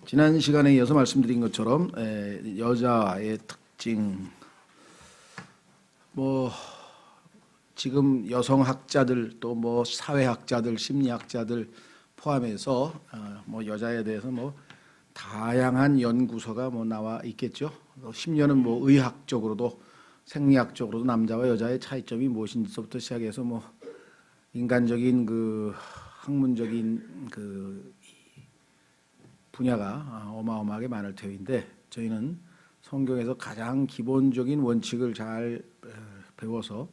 지난 시간에 이어서 말씀드린 것처럼 여자의 특징, 뭐 지금 여성학자들 또 뭐 사회학자들, 심리학자들 포함해서 뭐 여자에 대해서 뭐 다양한 연구서가 뭐 나와 있겠죠. 심지어는 뭐 의학적으로도 생리학적으로도 남자와 여자의 차이점이 무엇인지부터 시작해서 뭐 인간적인 그 학문적인 그 분야가 어마어마하게 많을 터인데, 저희는 성경에서 가장 기본적인 원칙을 잘 배워서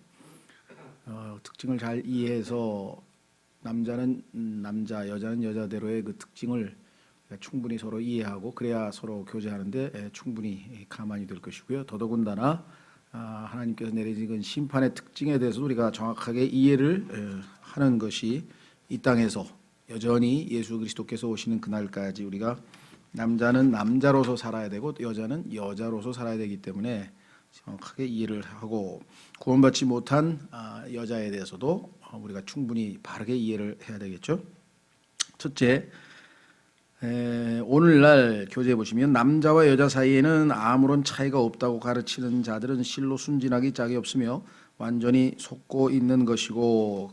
특징을 잘 이해해서 남자는 남자, 여자는 여자대로의 그 특징을 충분히 서로 이해하고 그래야 서로 교제하는데 충분히 가만히 될 것이고요. 더더군다나 하나님께서 내리신 심판의 특징에 대해서 우리가 정확하게 이해를 하는 것이 이 땅에서 여전히 예수 그리스도께서 오시는 그날까지 우리가 남자는 남자로서 살아야 되고 여자는 여자로서 살아야 되기 때문에 정확하게 이해를 하고, 구원받지 못한 여자에 대해서도 우리가 충분히 바르게 이해를 해야 되겠죠. 첫째, 오늘날 교재에 보시면 남자와 여자 사이에는 아무런 차이가 없다고 가르치는 자들은 실로 순진하기 짝이 없으며 완전히 속고 있는 것이고,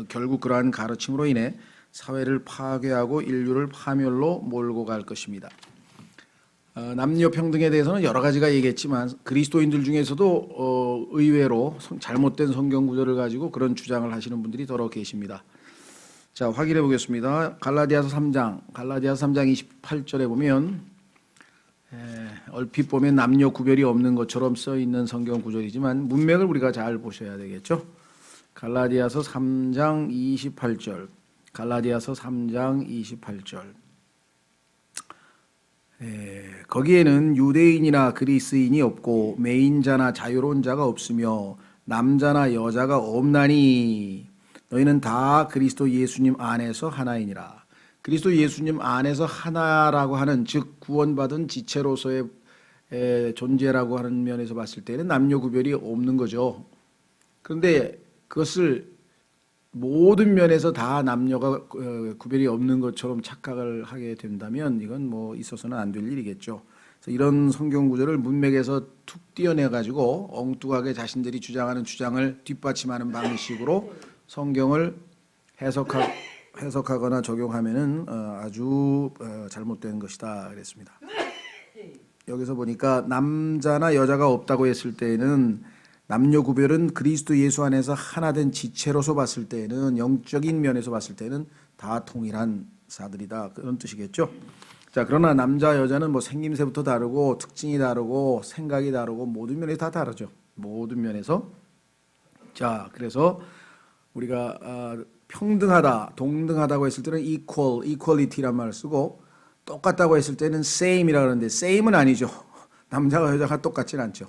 결국 그러한 가르침으로 인해 사회를 파괴하고 인류를 파멸로 몰고 갈 것입니다. 남녀 평등에 대해서는 여러 가지가 얘기했지만 그리스도인들 중에서도 의외로 잘못된 성경 구절을 가지고 그런 주장을 하시는 분들이 더러 계십니다. 자, 확인해 보겠습니다. 갈라디아서 3장 28절에 보면 얼핏 보면 남녀 구별이 없는 것처럼 써 있는 성경 구절이지만 문맥을 우리가 잘 보셔야 되겠죠. 갈라디아서 3장 28절. 갈라디아서 3장 28절. 거기에는 유대인이나 그리스인이 없고 매인자나 자유로운 자가 없으며 남자나 여자가 없나니 너희는 다 그리스도 예수님 안에서 하나이니라. 그리스도 예수님 안에서 하나라고 하는, 즉 구원받은 지체로서의 존재라고 하는 면에서 봤을 때는 남녀 구별이 없는 거죠. 그런데 그것을 모든 면에서 다 남녀가 구별이 없는 것처럼 착각을 하게 된다면 이건 뭐 있어서는 안 될 일이겠죠. 그래서 이런 성경 구절을 문맥에서 툭 띄어내 가지고 엉뚱하게 자신들이 주장하는 주장을 뒷받침하는 방식으로 성경을 해석하거나 적용하면은 아주 잘못된 것이다 그랬습니다. 여기서 보니까 남자나 여자가 없다고 했을 때에는 남녀 구별은 그리스도 예수 안에서 하나된 지체로서 봤을 때에는, 영적인 면에서 봤을 때는 다 동일한 사들이다, 그런 뜻이겠죠. 자, 그러나 남자 여자는 뭐 생김새부터 다르고 특징이 다르고 생각이 다르고 모든 면에서 다 다르죠. 모든 면에서. 자, 그래서 우리가 평등하다, 동등하다고 했을 때는 equality란 말을 쓰고, 똑같다고 했을 때는 same이라고 하는데 same은 아니죠. 남자가 여자가 똑같지는 않죠.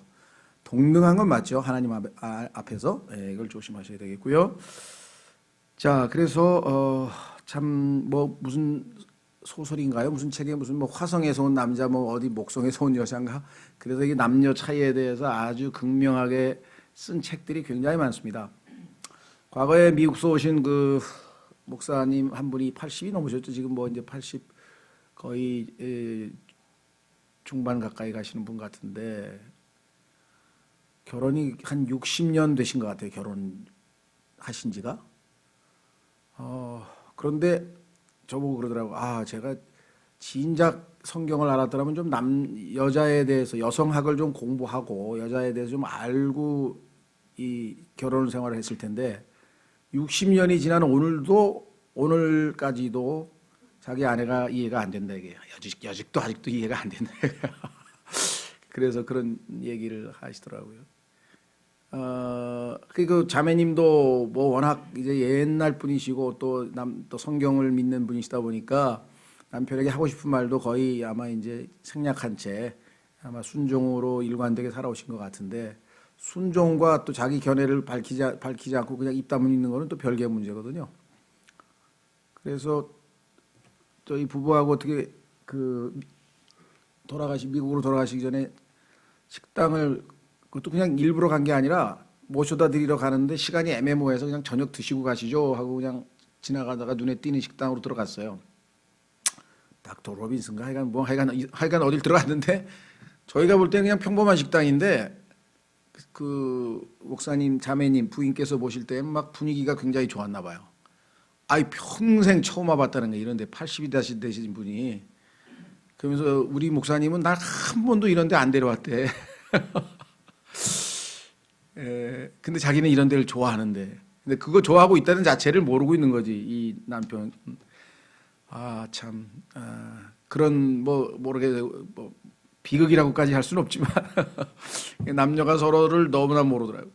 동등한 건 맞죠. 하나님 앞에서. 이걸 조심하셔야 되겠고요. 자, 그래서 참 뭐 무슨 소설인가요? 무슨 책에 무슨 뭐 화성에서 온 남자, 뭐 어디 목성에서 온 여자인가? 그래서 이게 남녀 차이에 대해서 아주 극명하게 쓴 책들이 굉장히 많습니다. 과거에 미국서 오신 그 목사님 한 분이 80이 넘으셨죠. 지금 뭐 이제 80 거의 중반 가까이 가시는 분 같은데, 결혼이 한 60년 되신 것 같아요. 결혼하신 지가. 그런데 저보고 그러더라고. 제가 진작 성경을 알았더라면 좀 여자에 대해서, 여성학을 좀 공부하고 여자에 대해서 좀 알고 이 결혼 생활을 했을 텐데 60년이 지난 오늘까지도 자기 아내가 이해가 안 된다 이게. 아직도 이해가 안 된다. 그래서 그런 얘기를 하시더라고요. 그 자매님도 뭐 워낙 이제 옛날 분이시고 또 성경을 믿는 분이시다 보니까 남편에게 하고 싶은 말도 거의 아마 이제 생략한 채 아마 순종으로 일관되게 살아오신 것 같은데, 순종과 또 자기 견해를 밝히지 않고 그냥 입 다물는 거는 또 별개의 문제거든요. 그래서 저희 부부하고 어떻게 미국으로 돌아가시기 전에 식당을, 그것도 그냥 일부러 간 게 아니라 모셔다 드리러 가는데 시간이 애매모호해서 그냥 저녁 드시고 가시죠 하고 그냥 지나가다가 눈에 띄는 식당으로 들어갔어요. 닥터 로빈슨가 하여간 어딜 들어갔는데 저희가 볼 때는 그냥 평범한 식당인데 그 목사님 자매님 부인께서 보실 때 막 분위기가 굉장히 좋았나 봐요. 아이 평생 처음 와봤다는 거 이런데 80이 되신 분이 그러면서 우리 목사님은 날 한 번도 이런데 안 데려왔대. 근데 자기는 이런 데를 좋아하는데 근데 그거 좋아하고 있다는 자체를 모르고 있는 거지 이 남편. 그런 뭐 비극이라고까지 할 수는 없지만 남녀가 서로를 너무나 모르더라고요.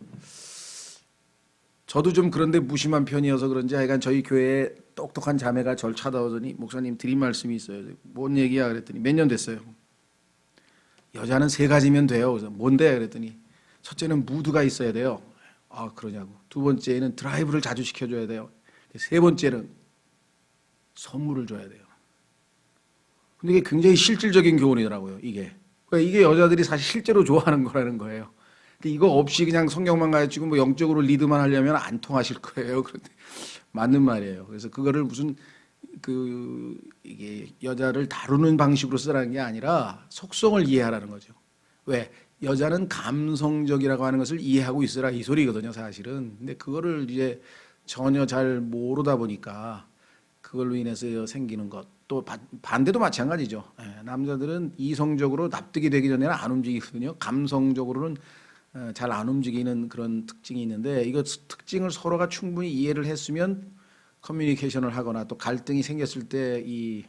저도 좀 그런데 무심한 편이어서 그런지 하여간 저희 교회에 똑똑한 자매가 절 찾아오더니 목사님 드린 말씀이 있어요. 뭔 얘기야 그랬더니 몇 년 됐어요. 여자는 3가지면 돼요. 그래서 뭔데 그랬더니 첫째는 무드가 있어야 돼요. 그러냐고. 2번째는 드라이브를 자주 시켜줘야 돼요. 3번째는 선물을 줘야 돼요. 근데 이게 굉장히 실질적인 교훈이더라고요. 이게 여자들이 사실 실제로 좋아하는 거라는 거예요. 근데 이거 없이 그냥 성경만 가르치고 뭐 영적으로 리드만 하려면 안 통하실 거예요. 그런데 맞는 말이에요. 그래서 그거를 무슨 이게 여자를 다루는 방식으로 쓰라는 게 아니라 속성을 이해하라는 거죠. 왜? 여자는 감성적이라고 하는 것을 이해하고 있으라 이 소리거든요, 사실은. 근데 그거를 이제 전혀 잘 모르다 보니까 그걸로 인해서 생기는 것. 또 반대도 마찬가지죠. 남자들은 이성적으로 납득이 되기 전에는 안 움직이거든요. 감성적으로는 잘 안 움직이는 그런 특징이 있는데 이거 특징을 서로가 충분히 이해를 했으면 커뮤니케이션을 하거나 또 갈등이 생겼을 때 이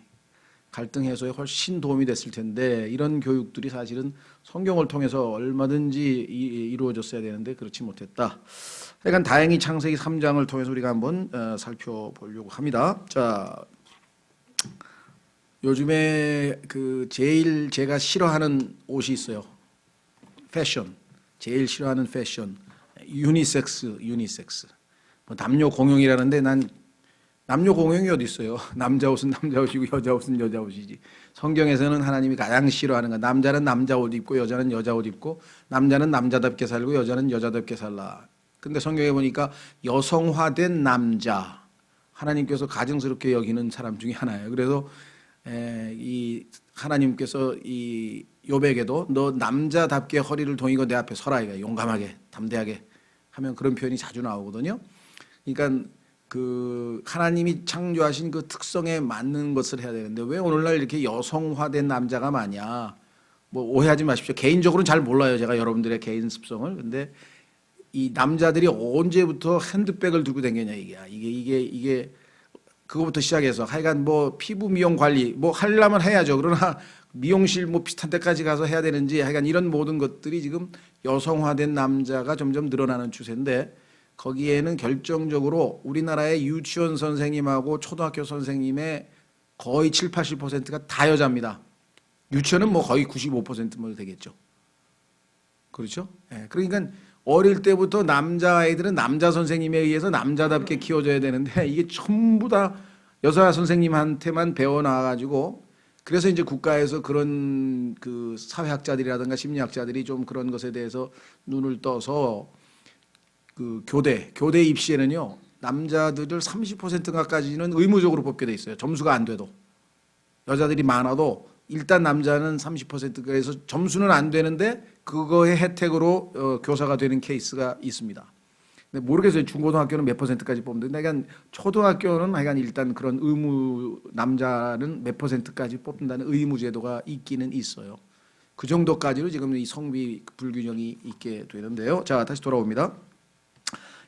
갈등 해소에 훨씬 도움이 됐을 텐데 이런 교육들이 사실은 성경을 통해서 얼마든지 이루어졌어야 되는데 그렇지 못했다. 하여간 다행히 창세기 3장을 통해서 우리가 한번 살펴보려고 합니다. 자, 요즘에 제일 제가 싫어하는 옷이 있어요. 패션. 제일 싫어하는 패션. 유니섹스. 뭐 남녀 공용이라는데 난 남녀 공용이 어디 있어요? 남자 옷은 남자 옷이고 여자 옷은 여자 옷이지. 성경에서는 하나님이 가장 싫어하는 거 남자는 남자 옷 입고 여자는 여자 옷 입고 남자는 남자답게 살고 여자는 여자답게 살라. 근데 성경에 보니까 여성화된 남자 하나님께서 가증스럽게 여기는 사람 중에 하나예요. 그래서 이 하나님께서 이 욥에게도 너 남자답게 허리를 동이고 내 앞에 서라 이거 용감하게 담대하게 하면 그런 표현이 자주 나오거든요. 그러니까 하나님이 창조하신 그 특성에 맞는 것을 해야 되는데 왜 오늘날 이렇게 여성화된 남자가 많냐? 뭐 오해하지 마십시오. 개인적으로는 잘 몰라요. 제가 여러분들의 개인 습성을. 근데 이 남자들이 언제부터 핸드백을 들고 다녔냐 이게 그거부터 시작해서 하여간 뭐 피부 미용 관리 뭐 하려면 해야죠. 그러나 미용실 뭐 비슷한 데까지 가서 해야 되는지 하여간 이런 모든 것들이 지금 여성화된 남자가 점점 늘어나는 추세인데 거기에는 결정적으로 우리나라의 유치원 선생님하고 초등학교 선생님의 거의 7, 80%가 다 여자입니다. 유치원은 뭐 거의 95%뭐 되겠죠. 그렇죠? 그러니까 어릴 때부터 남자아이들은 남자 선생님에 의해서 남자답게 키워줘야 되는데 이게 전부 다 여자 선생님한테만 배워나와가지고 그래서 이제 국가에서 그런 사회학자들이라든가 심리학자들이 좀 그런 것에 대해서 눈을 떠서 교대 입시에는요 남자들을 30%가까지는 의무적으로 뽑게 돼 있어요. 점수가 안 돼도 여자들이 많아도 일단 남자는 30% 그래서 점수는 안 되는데 그거의 혜택으로 교사가 되는 케이스가 있습니다. 근데 모르겠어요. 중고등학교는 몇 %까지 뽑는데 그러니까 초등학교는 하여간 일단 그런 의무 남자는 몇 %까지 뽑는다는 의무 제도가 있기는 있어요. 그 정도까지로 지금 이 성비 불균형이 있게 되는데요. 자, 다시 돌아옵니다.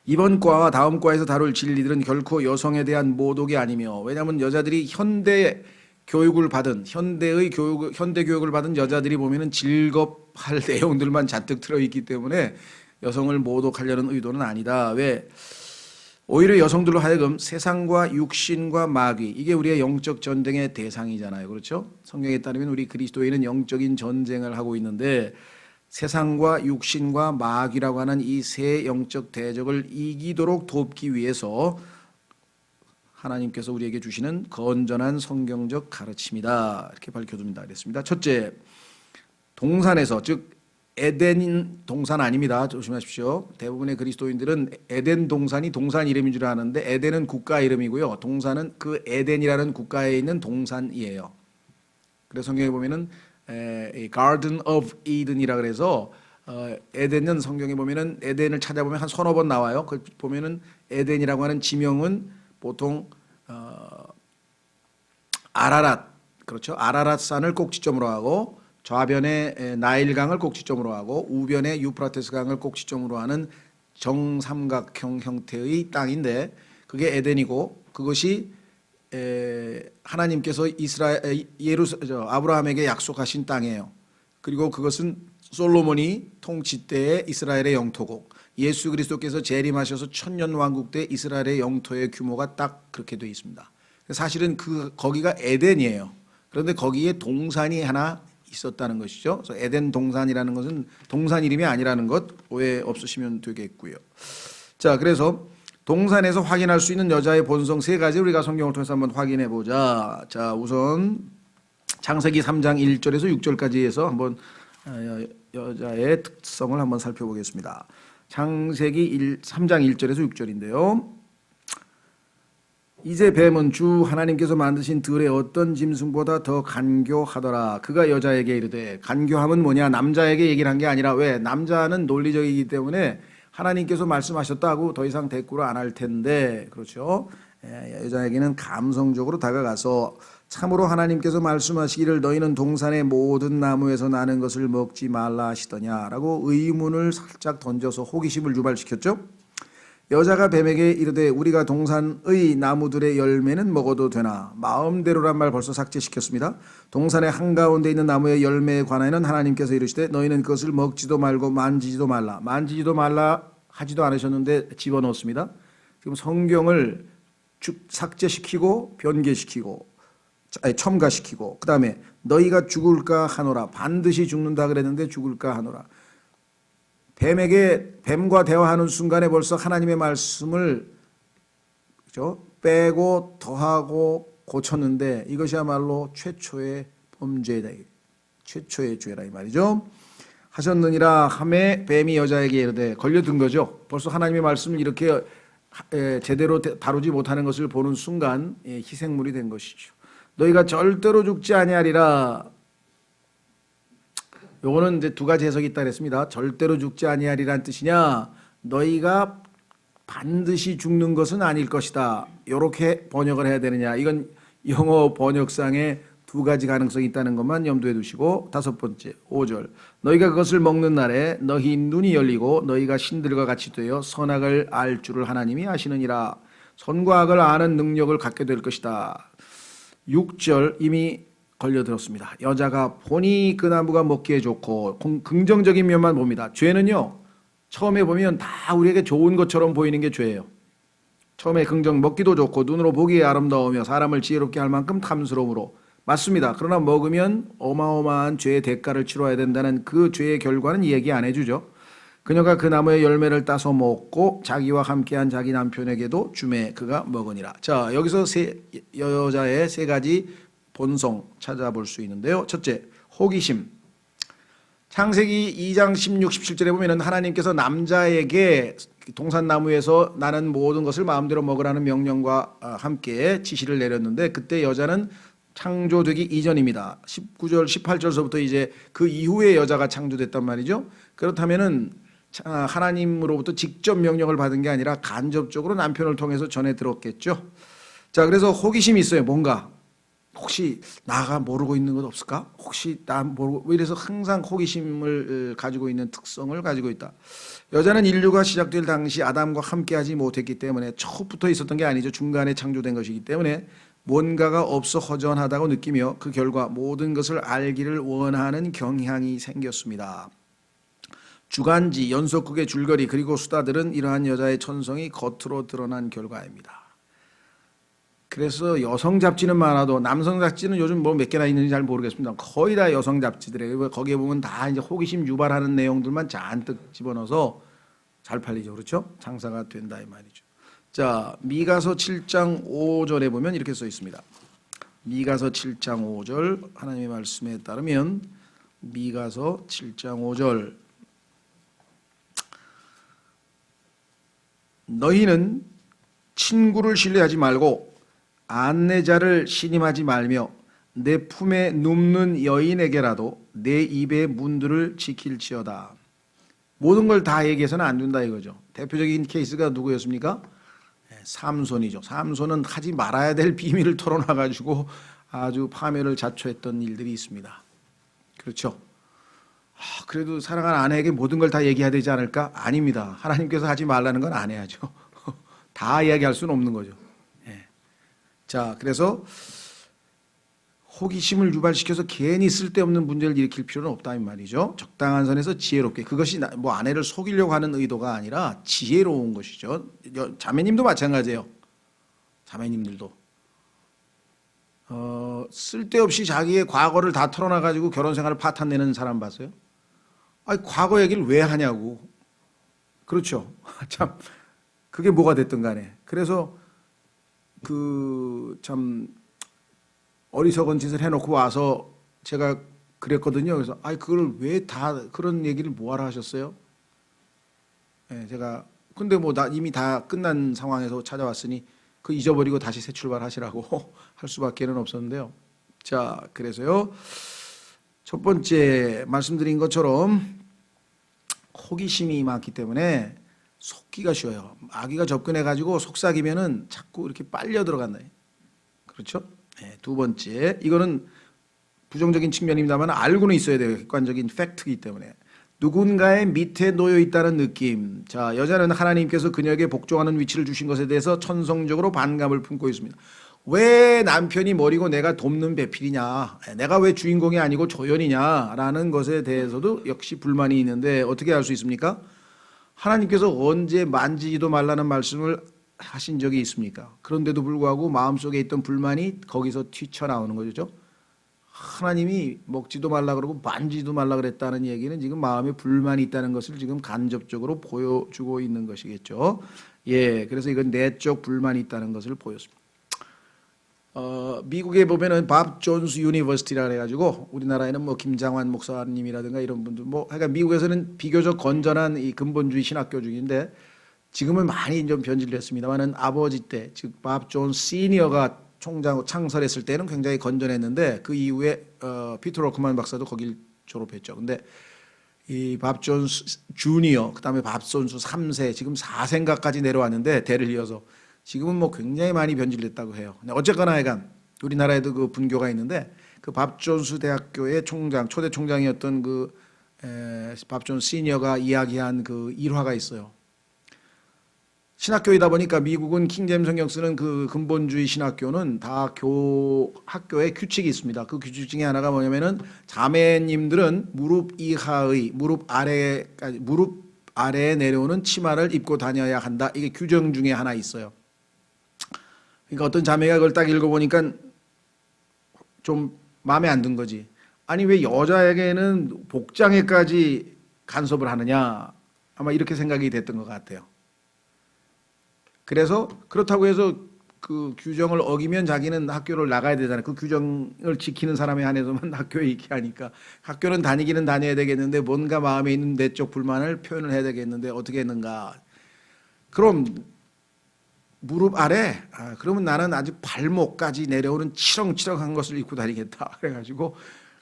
이번 과와 다음 과에서 다룰 진리들은 결코 여성에 대한 모독이 아니며 왜냐하면 여자들이 현대 교육을 받은 현대 교육을 받은 여자들이 보면은 즐겁할 내용들만 잔뜩 들어있기 때문에 여성을 모독하려는 의도는 아니다. 왜? 오히려 여성들로 하여금 세상과 육신과 마귀 이게 우리의 영적 전쟁의 대상이잖아요. 그렇죠? 성경에 따르면 우리 그리스도인은 영적인 전쟁을 하고 있는데 세상과 육신과 마귀라고 하는 이 세 영적 대적을 이기도록 돕기 위해서 하나님께서 우리에게 주시는 건전한 성경적 가르침이다. 이렇게 밝혀둡니다. 그랬습니다. 첫째, 동산에서 즉 에덴 동산 아닙니다. 조심하십시오. 대부분의 그리스도인들은 에덴 동산이 동산 이름인 줄 아는데 에덴은 국가 이름이고요. 동산은 그 에덴이라는 국가에 있는 동산이에요. 그래서 성경에 보면은 Garden of Eden이라 그래서 에덴은 성경에 보면은 에덴을 찾아보면 한 서너 번 나와요. 그 보면은 에덴이라고 하는 지명은 보통 아라랏, 그렇죠? 아라랏 산을 꼭지점으로 하고 좌변에 나일강을 꼭지점으로 하고 우변에 유프라테스 강을 꼭지점으로 하는 정삼각형 형태의 땅인데 그게 에덴이고 그것이 하나님께서 아브라함에게 약속하신 땅이에요. 그리고 그것은 솔로몬이 통치 때의 이스라엘의 영토고 예수 그리스도께서 재림하셔서 천년 왕국 때 이스라엘의 영토의 규모가 딱 그렇게 되어 있습니다. 사실은 거기가 에덴이에요. 그런데 거기에 동산이 하나 있었다는 것이죠. 그래서 에덴 동산이라는 것은 동산 이름이 아니라는 것 오해 없으시면 되겠고요. 자, 그래서 동산에서 확인할 수 있는 여자의 본성 세 가지 우리가 성경을 통해서 한번 확인해 보자. 자, 우선 창세기 3장 1절에서 6절까지 해서 한번 여자의 특성을 한번 살펴보겠습니다. 창세기 3장 1절에서 6절인데요. 이제 뱀은 주 하나님께서 만드신 들의 어떤 짐승보다 더 간교하더라. 그가 여자에게 이르되, 간교함은 뭐냐? 남자에게 얘기를 한 게 아니라, 왜? 남자는 논리적이기 때문에 하나님께서 말씀하셨다고 더 이상 대꾸를 안 할 텐데, 그렇죠? 여자에게는 감성적으로 다가가서 참으로 하나님께서 말씀하시기를 너희는 동산의 모든 나무에서 나는 것을 먹지 말라 하시더냐라고 의문을 살짝 던져서 호기심을 유발시켰죠. 여자가 뱀에게 이르되 우리가 동산의 나무들의 열매는 먹어도 되나? 마음대로란 말 벌써 삭제시켰습니다. 동산의 한가운데 있는 나무의 열매에 관하여는 하나님께서 이르시되 너희는 그것을 먹지도 말고 만지지도 말라. 만지지도 말라 하지도 않으셨는데 집어넣었습니다. 지금 성경을 삭제시키고 변개시키고 첨가시키고 그 다음에 너희가 죽을까 하노라. 반드시 죽는다 그랬는데 죽을까 하노라. 뱀과 대화하는 순간에 벌써 하나님의 말씀을 그렇죠? 빼고 더하고 고쳤는데 이것이야말로 최초의 범죄다. 최초의 죄라 이 말이죠. 하셨느니라 하매 뱀이 여자에게 이르되 걸려든 거죠. 벌써 하나님의 말씀을 이렇게 제대로 다루지 못하는 것을 보는 순간 희생물이 된 것이죠. 너희가 절대로 죽지 아니하리라. 요거는 이제 두 가지 해석이 있다 그랬습니다. 절대로 죽지 아니하리란 뜻이냐, 너희가 반드시 죽는 것은 아닐 것이다. 이렇게 번역을 해야 되느냐. 이건 영어 번역상에 두 가지 가능성이 있다는 것만 염두에 두시고, 다섯 번째 5절 너희가 그것을 먹는 날에 너희 눈이 열리고 너희가 신들과 같이 되어 선악을 알 줄을 하나님이 아시느니라. 선과 악을 아는 능력을 갖게 될 것이다. 6절 이미 걸려들었습니다. 여자가 보니 그 나무가 먹기에 좋고, 긍정적인 면만 봅니다. 죄는요 처음에 보면 다 우리에게 좋은 것처럼 보이는 게 죄예요. 처음에 먹기도 좋고 눈으로 보기에 아름다우며 사람을 지혜롭게 할 만큼 탐스러움으로, 맞습니다. 그러나 먹으면 어마어마한 죄의 대가를 치러야 된다는 그 죄의 결과는 얘기 안 해주죠. 그녀가 그 나무의 열매를 따서 먹고 자기와 함께한 자기 남편에게도 주매 그가 먹으니라. 자, 여기서 여자의 세 가지 본성 찾아볼 수 있는데요. 첫째, 호기심. 창세기 2장 16, 17절에 보면 하나님께서 남자에게 동산나무에서 나는 모든 것을 마음대로 먹으라는 명령과 함께 지시를 내렸는데, 그때 여자는 창조되기 이전입니다. 19절, 18절서부터 이제 그 이후에 여자가 창조됐단 말이죠. 그렇다면은 하나님으로부터 직접 명령을 받은 게 아니라 간접적으로 남편을 통해서 전해 들었겠죠. 자, 그래서 호기심이 있어요. 뭔가 혹시 나가 모르고 있는 것 없을까? 혹시 나 모르고, 이래서 항상 호기심을 가지고 있는 특성을 가지고 있다. 여자는 인류가 시작될 당시 아담과 함께하지 못했기 때문에 처음부터 있었던 게 아니죠. 중간에 창조된 것이기 때문에 뭔가가 없어 허전하다고 느끼며 그 결과 모든 것을 알기를 원하는 경향이 생겼습니다. 주간지, 연속극의 줄거리 그리고 수다들은 이러한 여자의 천성이 겉으로 드러난 결과입니다. 그래서 여성 잡지는 많아도 남성 잡지는 요즘 뭐 몇 개나 있는지 잘 모르겠습니다. 거의 다 여성 잡지들이에요. 거기에 보면 다 이제 호기심 유발하는 내용들만 잔뜩 집어넣어서 잘 팔리죠. 그렇죠? 장사가 된다 이 말이죠. 자, 미가서 7장 5절에 보면 이렇게 써 있습니다. 미가서 7장 5절 하나님의 말씀에 따르면 미가서 7장 5절 너희는 친구를 신뢰하지 말고 안내자를 신임하지 말며 내 품에 눕는 여인에게라도 내 입의 문들을 지킬지어다. 모든 걸 다 얘기해서는 안 된다 이거죠. 대표적인 케이스가 누구였습니까? 삼손이죠. 삼손은 하지 말아야 될 비밀을 털어놔가지고 아주 파멸을 자초했던 일들이 있습니다. 그렇죠. 그래도 사랑하는 아내에게 모든 걸 다 얘기해야 되지 않을까? 아닙니다. 하나님께서 하지 말라는 건 안 해야죠. 다 이야기할 수는 없는 거죠. 자, 그래서 호기심을 유발시켜서 괜히 쓸데없는 문제를 일으킬 필요는 없다 이 말이죠. 적당한 선에서 지혜롭게, 그것이 뭐 아내를 속이려고 하는 의도가 아니라 지혜로운 것이죠. 자매님도 마찬가지예요. 자매님들도 쓸데없이 자기의 과거를 다 털어놔가지고 결혼 생활을 파탄내는 사람 봤어요? 아니, 과거 얘기를 왜 하냐고. 그렇죠. 참 그게 뭐가 됐든 간에. 그래서 참 어리석은 짓을 해놓고 와서 제가 그랬거든요. 그래서 그걸 왜 다 그런 얘기를 뭐하러 하셨어요? 제가 근데 뭐 이미 다 끝난 상황에서 찾아왔으니 그 잊어버리고 다시 새 출발하시라고 할 수밖에는 없었는데요. 자, 그래서요. 첫 번째 말씀드린 것처럼 호기심이 많기 때문에 속기가 쉬워요. 아기가 접근해가지고 속삭이면은 자꾸 이렇게 빨려 들어간다. 그렇죠? 두 번째, 이거는 부정적인 측면입니다만 알고는 있어야 돼요. 객관적인 팩트이기 때문에. 누군가의 밑에 놓여 있다는 느낌. 자, 여자는 하나님께서 그녀에게 복종하는 위치를 주신 것에 대해서 천성적으로 반감을 품고 있습니다. 왜 남편이 머리고 내가 돕는 배필이냐, 내가 왜 주인공이 아니고 조연이냐라는 것에 대해서도 역시 불만이 있는데 어떻게 할 수 있습니까? 하나님께서 언제 만지지도 말라는 말씀을 하신 적이 있습니까? 그런데도 불구하고 마음속에 있던 불만이 거기서 튀쳐나오는 거죠. 하나님이 먹지도 말라 그러고 만지지도 말라 그랬다는 얘기는 지금 마음에 불만이 있다는 것을 지금 간접적으로 보여주고 있는 것이겠죠. 그래서 이건 내적 불만이 있다는 것을 보였습니다. 미국에 보면은 밥 존스 유니버시티라 해가지고 우리나라에는 뭐 김장환 목사님이라든가 이런 분들 그러니까 미국에서는 비교적 건전한 이 근본주의 신학교 중인데 지금은 많이 좀 변질됐습니다만은 아버지 때, 즉 밥 존스 시니어가 총장 창설했을 때는 굉장히 건전했는데 그 이후에 피터 로크만 박사도 거길 졸업했죠. 근데 이 밥 존스 주니어, 그다음에 밥 존스 3세, 지금 4세인가까지 내려왔는데 대를 이어서 지금은 뭐 굉장히 많이 변질됐다고 해요. 어쨌거나 하여간 우리나라에도 그 분교가 있는데 그 밥 존스 대학교의 총장, 초대 총장이었던 밥 존스 시니어가 이야기한 그 일화가 있어요. 신학교이다 보니까 미국은 킹제임스 성경 쓰는 그 근본주의 신학교는 다 학교에 규칙이 있습니다. 그 규칙 중에 하나가 뭐냐면은 자매님들은 무릎 이하의 무릎 아래에 내려오는 치마를 입고 다녀야 한다. 이게 규정 중에 하나 있어요. 그러니까 어떤 자매가 그걸 딱 읽어보니까 좀 마음에 안 든 거지. 아니 왜 여자에게는 복장에까지 간섭을 하느냐. 아마 이렇게 생각이 됐던 것 같아요. 그래서 그렇다고 해서 그 규정을 어기면 자기는 학교를 나가야 되잖아요. 그 규정을 지키는 사람에 한해서만 학교에 있게 하니까 학교는 다니기는 다녀야 되겠는데 뭔가 마음에 있는 내적 불만을 표현을 해야 되겠는데 어떻게 했는가. 그럼 무릎 아래, 그러면 나는 아주 발목까지 내려오는 치렁치렁한 것을 입고 다니겠다. 그래가지고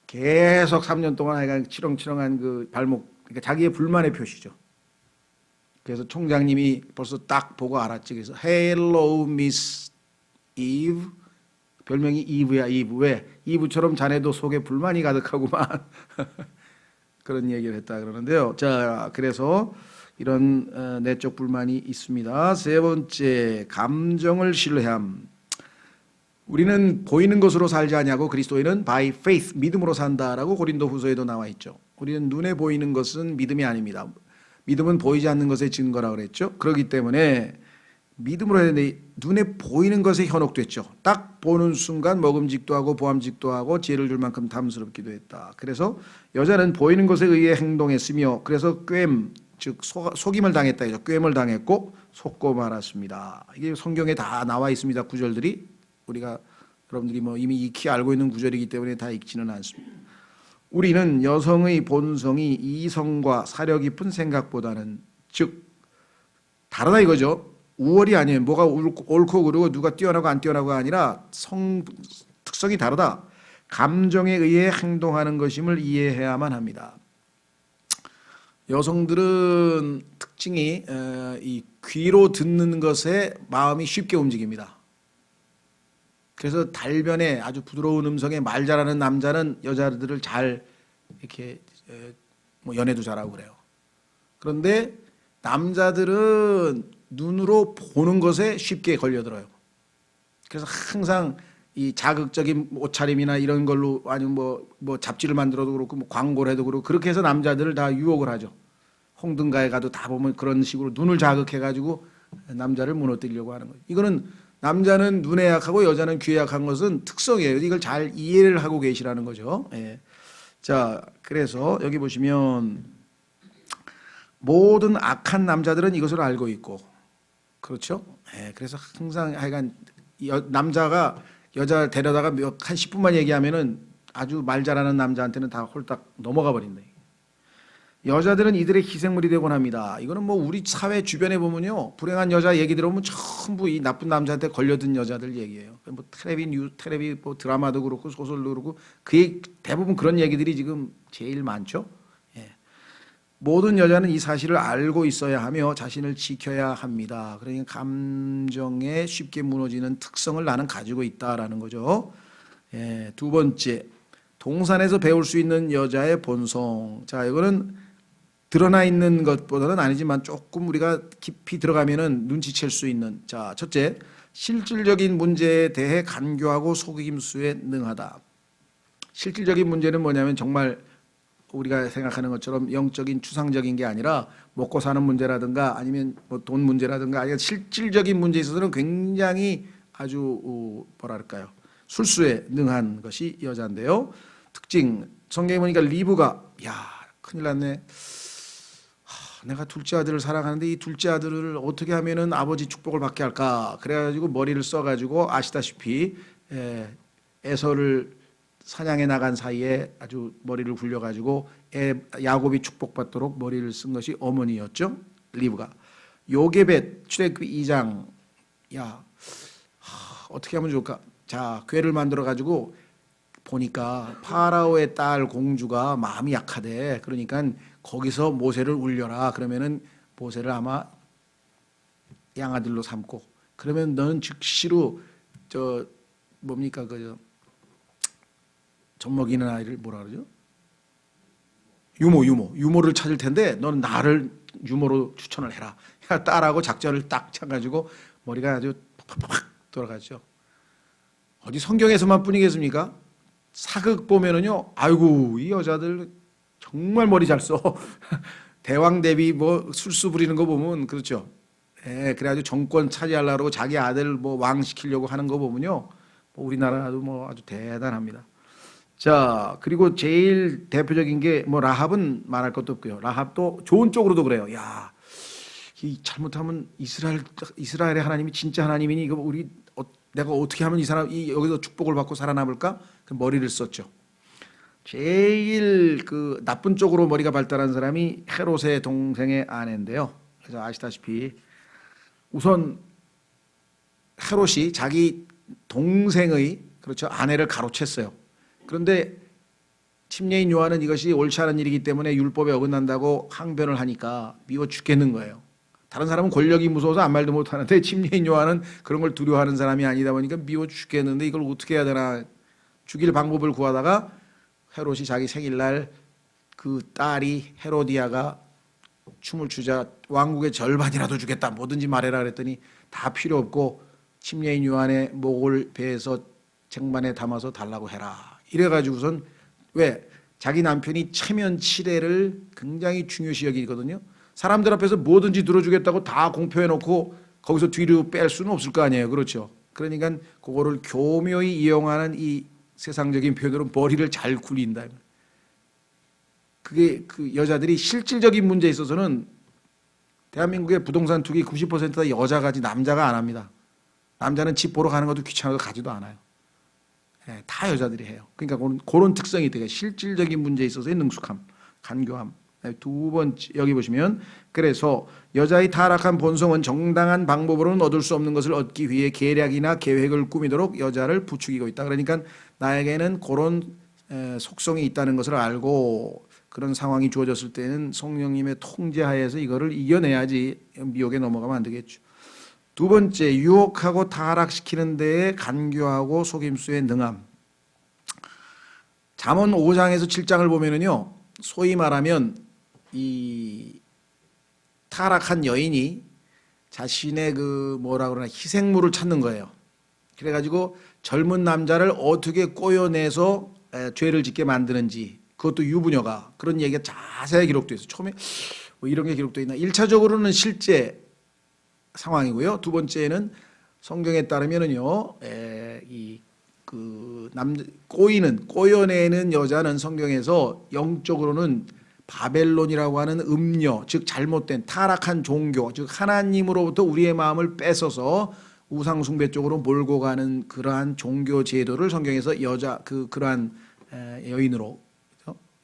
계속 3년 동안 약간 치렁치렁한 그 발목, 그러니까 자기의 불만의 표시죠. 그래서 총장님이 벌써 딱 보고 알았지. 그래서 Hello, Miss Eve. 별명이 이브야, 이브. 왜? 이브처럼 자네도 속에 불만이 가득하구만. 그런 얘기를 했다 그러는데요. 자, 그래서 이런 내적 불만이 있습니다. 세 번째, 감정을 신뢰함. 우리는 보이는 것으로 살지 아니하고 그리스도인은 by faith, 믿음으로 산다라고 고린도후서에도 나와 있죠. 우리는 눈에 보이는 것은 믿음이 아닙니다. 믿음은 보이지 않는 것의 증거라고 그랬죠. 그렇기 때문에 믿음으로 해야 되는데 눈에 보이는 것에 현혹됐죠. 딱 보는 순간 먹음직도 하고 보암직도 하고 지혜를 줄 만큼 탐스럽기도 했다. 그래서 여자는 보이는 것에 의해 행동했으며 그래서 꿰임, 즉 속임을 당했다. 꿰임을 당했고 속고 말았습니다. 이게 성경에 다 나와 있습니다. 구절들이 우리가 여러분들이 뭐 이미 익히 알고 있는 구절이기 때문에 다 읽지는 않습니다. 우리는 여성의 본성이 이성과 사려 깊은 생각보다는 즉 다르다 이거죠. 우월이 아니에요. 뭐가 옳고 그르고 누가 뛰어나고 안 뛰어나고가 아니라 특성이 다르다. 감정에 의해 행동하는 것임을 이해해야만 합니다. 여성들은 특징이 이 귀로 듣는 것에 마음이 쉽게 움직입니다. 그래서 달변에 아주 부드러운 음성에 말 잘하는 남자는 여자들을 잘 이렇게 뭐 연애도 잘하고 그래요. 그런데 남자들은 눈으로 보는 것에 쉽게 걸려들어요. 그래서 항상 이 자극적인 옷차림이나 이런 걸로 아니면 뭐 잡지를 만들어도 그렇고 뭐 광고를 해도 그렇고 그렇게 해서 남자들을 다 유혹을 하죠. 홍등가에 가도 다 보면 그런 식으로 눈을 자극해가지고 남자를 무너뜨리려고 하는 거예요. 이거는 남자는 눈에 약하고 여자는 귀에 약한 것은 특성이에요. 이걸 잘 이해를 하고 계시라는 거죠. 예. 자, 그래서 여기 보시면 모든 악한 남자들은 이것을 알고 있고, 그렇죠? 예. 그래서 항상 하여간 남자가 여자 데려다가 한 10분만 얘기하면은 아주 말 잘하는 남자한테는 다 홀딱 넘어가 버린다. 여자들은 이들의 희생물이 되곤 합니다. 이거는 뭐 우리 사회 주변에 보면요, 불행한 여자 얘기 들어보면 전부 이 나쁜 남자한테 걸려든 여자들 얘기예요. 뭐 텔레비 뭐 드라마도 그렇고 소설도 그렇고 대부분 그런 얘기들이 지금 제일 많죠. 예. 모든 여자는 이 사실을 알고 있어야 하며 자신을 지켜야 합니다. 그러니까 감정에 쉽게 무너지는 특성을 나는 가지고 있다라는 거죠. 예. 두 번째, 동산에서 배울 수 있는 여자의 본성. 자, 이거는 드러나 있는 것보다는 아니지만 조금 우리가 깊이 들어가면은 눈치챌 수 있는. 자, 첫째, 실질적인 문제에 대해 간교하고 속임수에 능하다. 실질적인 문제는 뭐냐면 정말 우리가 생각하는 것처럼 영적인 추상적인 게 아니라 먹고 사는 문제라든가 아니면 뭐 돈 문제라든가 아니면 실질적인 문제에 있어서는 굉장히 아주 뭐랄까요, 술수에 능한 것이 여자인데요. 특징, 성경에 보니까 리브가 야 큰일 났네. 내가 둘째 아들을 사랑하는데 이 둘째 아들을 어떻게 하면은 아버지 축복을 받게 할까? 그래가지고 머리를 써가지고 아시다시피 에서를 사냥해 나간 사이에 아주 머리를 굴려가지고 야곱이 축복받도록 머리를 쓴 것이 어머니였죠. 리브가. 요게벳 출애굽기 2장 어떻게 하면 좋을까? 자, 궤를 만들어가지고 보니까 파라오의 딸 공주가 마음이 약하대. 그러니까 거기서 모세를 울려라. 그러면은 모세를 아마 양아들로 삼고 그러면 너는 즉시로 뭡니까 젖먹이는 아이를 뭐라 그러죠? 유모를 찾을 텐데 너는 나를 유모로 추천을 해라. 딸하고 작전을 딱 쳐가지고 머리가 아주 팍팍팍 돌아가죠. 어디 성경에서만 뿐이겠습니까? 사극 보면은요, 아이고 이 여자들 정말 머리 잘 써. 대왕 대비 뭐 술수 부리는 거 보면 그렇죠. 그래가지고 정권 차지하려고 자기 아들 뭐 왕 시키려고 하는 거 보면요, 뭐 우리나라도 뭐 아주 대단합니다. 자, 그리고 제일 대표적인 게 뭐 라합은 말할 것도 없고요. 라합도 좋은 쪽으로도 그래요. 야, 이 잘못하면 이스라엘의 하나님이 진짜 하나님이니 이거 내가 어떻게 하면 이 사람 여기서 축복을 받고 살아남을까? 그 머리를 썼죠. 제일 그 나쁜 쪽으로 머리가 발달한 사람이 헤롯의 동생의 아내인데요. 그래서 아시다시피 우선 헤롯이 자기 동생의 그렇죠 아내를 가로챘어요. 그런데 침례인 요한은 이것이 옳지 않은 일이기 때문에 율법에 어긋난다고 항변을 하니까 미워 죽겠는 거예요. 다른 사람은 권력이 무서워서 아무 말도 못하는데 침례인 요한은 그런 걸 두려워하는 사람이 아니다 보니까 미워 죽겠는데 이걸 어떻게 해야 되나 죽일 방법을 구하다가 헤롯이 자기 생일날 그 딸이 헤로디아가 춤을 추자 왕국의 절반이라도 주겠다 뭐든지 말해라 그랬더니 다 필요 없고 침례인 요한의 목을 배에서 쟁반에 담아서 달라고 해라 이래가지고선 왜 자기 남편이 체면 치레를 굉장히 중요시 여기거든요. 사람들 앞에서 뭐든지 들어주겠다고 다 공표해놓고 거기서 뒤로 뺄 수는 없을 거 아니에요. 그렇죠. 그러니까 그거를 교묘히 이용하는 이 세상적인 표현으로 머리를 잘 굴린다. 그게 그 여자들이 실질적인 문제에 있어서는 대한민국의 부동산 투기 90%다 여자가 하지 남자가 안 합니다. 남자는 집 보러 가는 것도 귀찮아서 가지도 않아요. 다 여자들이 해요. 그러니까 그런 특성이 되게 실질적인 문제에 있어서의 능숙함, 간교함. 두 번째 여기 보시면 그래서 여자의 타락한 본성은 정당한 방법으로는 얻을 수 없는 것을 얻기 위해 계략이나 계획을 꾸미도록 여자를 부추기고 있다. 그러니까 나에게는 그런 속성이 있다는 것을 알고 그런 상황이 주어졌을 때는 성령님의 통제하에서 이거를 이겨내야지 미혹에 넘어가면 안 되겠죠. 두 번째, 유혹하고 타락시키는 데에 간교하고 속임수에 능함. 잠언 5장에서 7장을 보면은요, 소위 말하면 이 타락한 여인이 자신의 그 뭐라 그러나 희생물을 찾는 거예요. 그래가지고 젊은 남자를 어떻게 꼬여내서 죄를 짓게 만드는지, 그것도 유부녀가, 그런 얘기가 자세히 기록되어 있어요. 처음에 뭐 이런 게 기록되어 있나. 1차적으로는 실제 상황이고요. 두 번째는 성경에 따르면은요, 꼬여내는 여자는 성경에서 영적으로는 바벨론이라고 하는 음녀, 즉 잘못된 타락한 종교, 즉 하나님으로부터 우리의 마음을 뺏어서 우상숭배 쪽으로 몰고 가는 그러한 종교 제도를 성경에서 그러한 여인으로,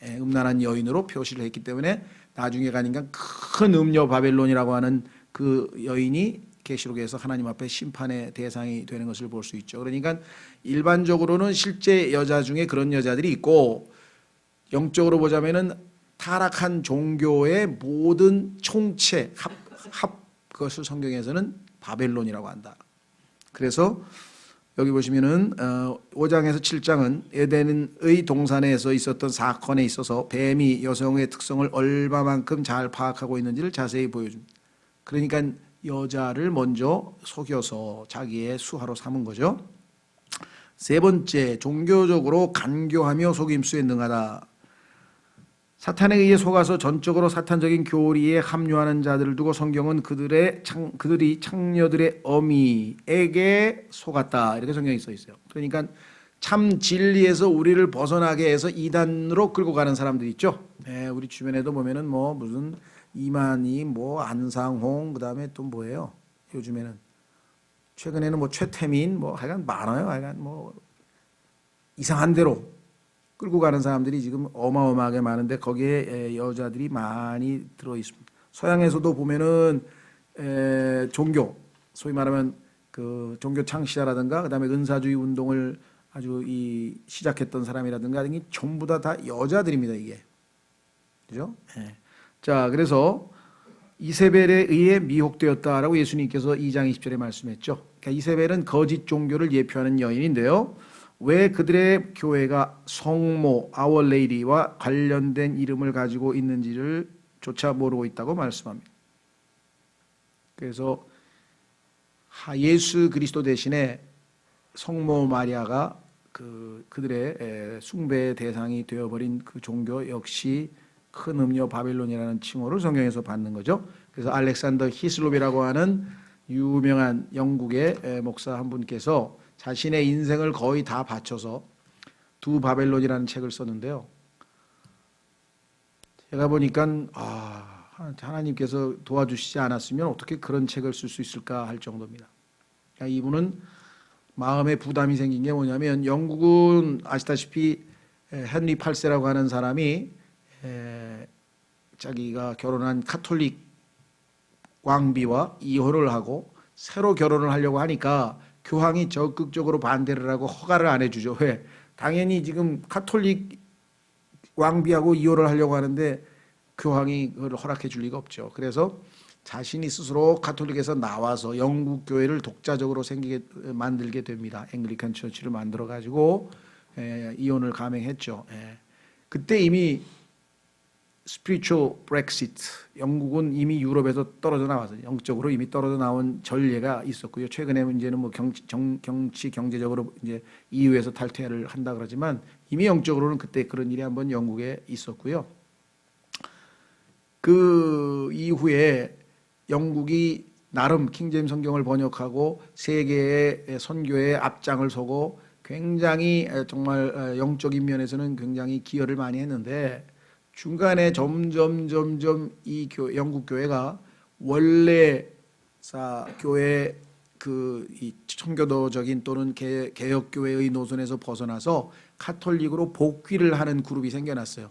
음란한 여인으로 표시를 했기 때문에 나중에 가니까 큰 음녀 바벨론이라고 하는 그 여인이 계시록에서 하나님 앞에 심판의 대상이 되는 것을 볼 수 있죠. 그러니까 일반적으로는 실제 여자 중에 그런 여자들이 있고, 영적으로 보자면은 타락한 종교의 모든 총체 그것을 성경에서는 바벨론이라고 한다. 그래서 여기 보시면은 5장에서 7장은 에덴의 동산에서 있었던 사건에 있어서 뱀이 여성의 특성을 얼마만큼 잘 파악하고 있는지를 자세히 보여줍니다. 그러니까 여자를 먼저 속여서 자기의 수하로 삼은 거죠. 세 번째, 종교적으로 간교하며 속임수에 능하다. 사탄에 의해 속아서 전적으로 사탄적인 교리에 합류하는 자들을 두고 성경은 그들이 창녀들의 어미에게 속았다, 이렇게 성경에 써 있어요. 그러니까 참 진리에서 우리를 벗어나게 해서 이단으로 끌고 가는 사람들이 있죠. 우리 주변에도 보면은 뭐 무슨 이만희, 뭐 안상홍, 그다음에 또 뭐예요? 요즘에는 최근에는 뭐 최태민, 뭐 하여간 많아요. 하여간 뭐 이상한 대로 끌고 가는 사람들이 지금 어마어마하게 많은데 거기에 여자들이 많이 들어 있습니다. 서양에서도 보면은 종교, 소위 말하면 그 종교 창시자라든가 그다음에 은사주의 운동을 아주 시작했던 사람이라든가 이게 전부 다 여자들입니다, 이게. 그죠? 자, 그래서 이세벨에 의해 미혹되었다라고 예수님께서 2장 20절에 말씀했죠. 그러니까 이세벨은 거짓 종교를 예표하는 여인인데요. 왜 그들의 교회가 성모 아워 레이디와 관련된 이름을 가지고 있는지를 조차 모르고 있다고 말씀합니다. 그래서 예수 그리스도 대신에 성모 마리아가 그들의 숭배의 대상이 되어버린 그 종교 역시 큰 음녀 바벨론이라는 칭호를 성경에서 받는 거죠. 그래서 알렉산더 히슬롭이라고 하는 유명한 영국의 목사 한 분께서 자신의 인생을 거의 다 바쳐서 두 바벨론이라는 책을 썼는데요. 제가 보니까 하나님께서 도와주시지 않았으면 어떻게 그런 책을 쓸 수 있을까 할 정도입니다. 그러니까 이분은 마음에 부담이 생긴 게 뭐냐면, 영국은 아시다시피 헨리 8세라고 하는 사람이 자기가 결혼한 카톨릭 왕비와 이혼을 하고 새로 결혼을 하려고 하니까 교황이 적극적으로 반대를 하고 허가를 안 해주죠. 왜? 당연히 지금 카톨릭 왕비하고 이혼을 하려고 하는데 교황이 그걸 허락해 줄 리가 없죠. 그래서 자신이 스스로 카톨릭에서 나와서 영국 교회를 독자적으로 만들게 됩니다. 앵글리칸 처치를 만들어 가지고 이혼을 감행했죠. 그때 이미 spiritual Brexit, 영국은 이미 유럽에서 떨어져 나와서 영적으로 이미 떨어져 나온 전례가 있었고요. 최근에 문제는 뭐 정치 경제적으로 이제 EU에서 탈퇴를 한다 그러지만 이미 영적으로는 그때 그런 일이 한번 영국에 있었고요. 그 이후에 영국이 나름 킹제임스 성경을 번역하고 세계의 선교의 앞장을 서고 굉장히 정말 영적인 면에서는 굉장히 기여를 많이 했는데, 중간에 점점 이 영국 교회가 원래 교회 이 청교도적인 또는 개혁 교회의 노선에서 벗어나서 카톨릭으로 복귀를 하는 그룹이 생겨났어요.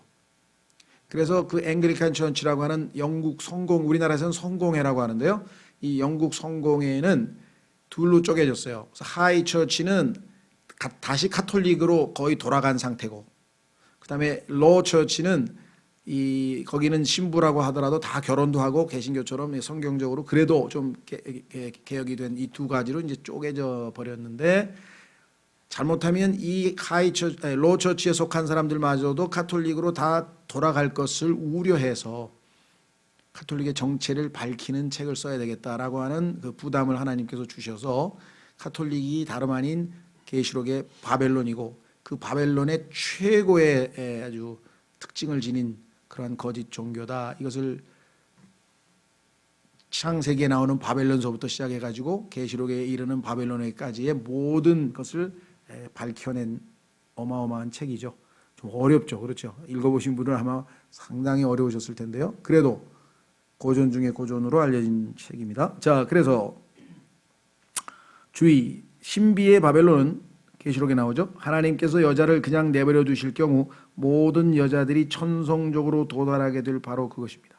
그래서 그 앵글리칸 처치라고 하는 영국 성공, 우리나라에서는 성공회라고 하는데요. 이 영국 성공회는 둘로 쪼개졌어요. 그래서 하이 처치는 다시 카톨릭으로 거의 돌아간 상태고, 그다음에 로 처치는 거기는 신부라고 하더라도 다 결혼도 하고 개신교처럼 성경적으로 그래도 좀 개혁이 된 이 두 가지로 이제 쪼개져 버렸는데, 잘못하면 이 로 처치에 속한 사람들마저도 카톨릭으로 다 돌아갈 것을 우려해서 카톨릭의 정체를 밝히는 책을 써야 되겠다라고 하는 그 부담을 하나님께서 주셔서, 카톨릭이 다름 아닌 계시록의 바벨론이고 그 바벨론의 최고의 아주 특징을 지닌 그러한 거짓 종교다, 이것을 창세기에 나오는 바벨론서부터 시작해가지고 계시록에 이르는 바벨론에까지의 모든 것을 밝혀낸 어마어마한 책이죠. 좀 어렵죠, 그렇죠? 읽어보신 분은 아마 상당히 어려우셨을 텐데요. 그래도 고전 중에 고전으로 알려진 책입니다. 자, 그래서 주의, 신비의 바벨론은 계시록에 나오죠. 하나님께서 여자를 그냥 내버려 두실 경우 모든 여자들이 천성적으로 도달하게 될 바로 그것입니다.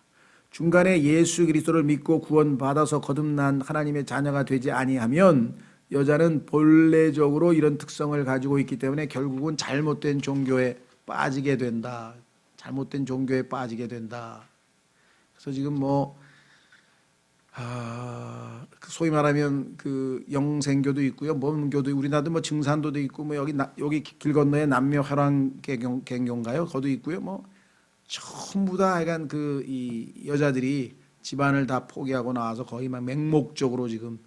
중간에 예수 그리스도를 믿고 구원받아서 거듭난 하나님의 자녀가 되지 아니하면 여자는 본래적으로 이런 특성을 가지고 있기 때문에 결국은 잘못된 종교에 빠지게 된다. 잘못된 종교에 빠지게 된다. 그래서 지금 소위 말하면 그 영생교도 있고요, 뭔교도, 우리나라도 뭐 증산도도 있고, 여기 길 건너에 남녀 혈왕개교인가요? 거도 있고요. 전부 다 하여간 이 여자들이 집안을 다 포기하고 나와서 거의 막 맹목적으로 지금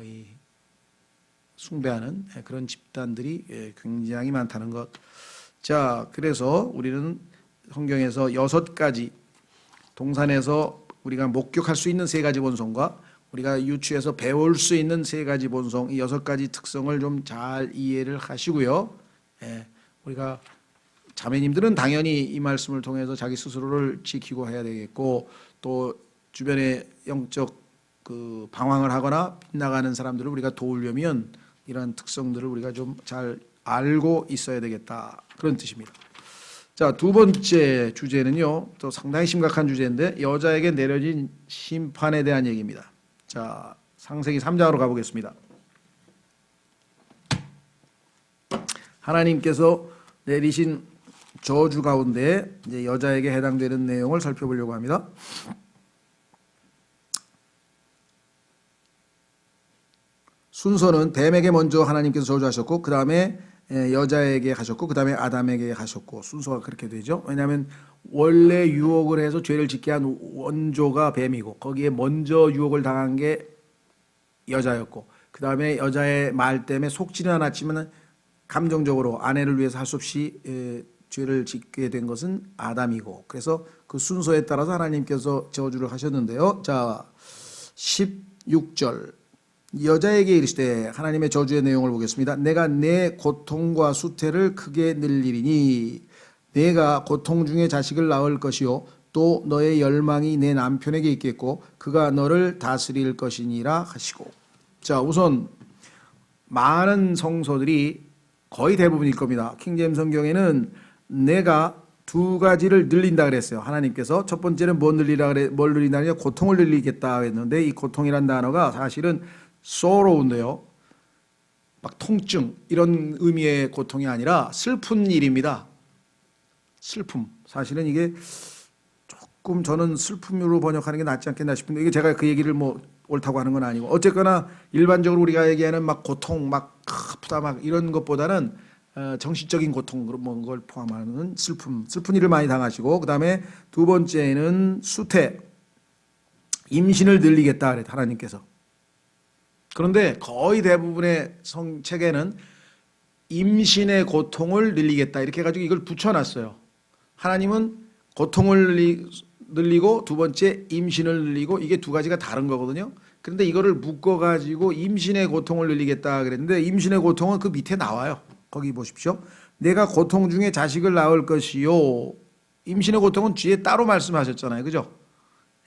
이 숭배하는 그런 집단들이 굉장히 많다는 것. 자, 그래서 우리는 성경에서 6가지, 동산에서 우리가 목격할 수 있는 3가지 본성과 우리가 유추해서 배울 수 있는 3가지 본성, 이 6가지 특성을 좀 잘 이해를 하시고요. 우리가 자매님들은 당연히 이 말씀을 통해서 자기 스스로를 지키고 해야 되겠고, 또 주변에 영적 그 방황을 하거나 빗나가는 사람들을 우리가 도우려면 이런 특성들을 우리가 좀 잘 알고 있어야 되겠다, 그런 뜻입니다. 자, 2번째 주제는요, 또 상당히 심각한 주제인데, 여자에게 내려진 심판에 대한 얘기입니다. 자, 창세기 3장으로 가보겠습니다. 하나님께서 내리신 저주 가운데 이제 여자에게 해당되는 내용을 살펴보려고 합니다. 순서는 뱀에게 먼저 하나님께서 저주하셨고, 그 다음에 여자에게 하셨고, 그 다음에 아담에게 하셨고, 순서가 그렇게 되죠. 왜냐하면 원래 유혹을 해서 죄를 짓게 한 원조가 뱀이고, 거기에 먼저 유혹을 당한 게 여자였고, 그 다음에 여자의 말 때문에 속지는 않았지만 감정적으로 아내를 위해서 할 수 없이 죄를 짓게 된 것은 아담이고, 그래서 그 순서에 따라서 하나님께서 저주를 하셨는데요. 자, 16절. 여자에게 이르시되, 하나님의 저주의 내용을 보겠습니다. 내가 내 고통과 수태를 크게 늘리리니 내가 고통 중에 자식을 낳을 것이요 또 너의 열망이 내 남편에게 있겠고 그가 너를 다스릴 것이니라 하시고. 자, 우선 많은 성서들이 거의 대부분일 겁니다. 킹제임스 성경에는 내가 2가지를 늘린다 그랬어요. 하나님께서 첫 번째는 뭘 늘리냐, 고통을 늘리겠다 했는데, 이 고통이란 단어가 사실은 sorrow인데요, 막 통증 이런 의미의 고통이 아니라 슬픈 일입니다. 슬픔. 사실은 이게 조금 저는 슬픔으로 번역하는 게 낫지 않겠나 싶은데, 이게 제가 그 얘기를 옳다고 하는 건 아니고, 어쨌거나 일반적으로 우리가 얘기하는 막 고통, 막 아프다, 막 이런 것보다는 정신적인 고통, 그런 걸 포함하는 슬픈 일을 많이 당하시고, 그 다음에 2번째는 수태, 임신을 늘리겠다 그랬다, 하나님께서. 그런데 거의 대부분의 성책에는 임신의 고통을 늘리겠다 이렇게 해가지고 이걸 붙여놨어요. 하나님은 고통을 늘리고 2번째 임신을 늘리고, 이게 2가지가 다른 거거든요. 그런데 이거를 묶어가지고 임신의 고통을 늘리겠다 그랬는데, 임신의 고통은 그 밑에 나와요. 거기 보십시오. 내가 고통 중에 자식을 낳을 것이요. 임신의 고통은 뒤에 따로 말씀하셨잖아요, 그죠?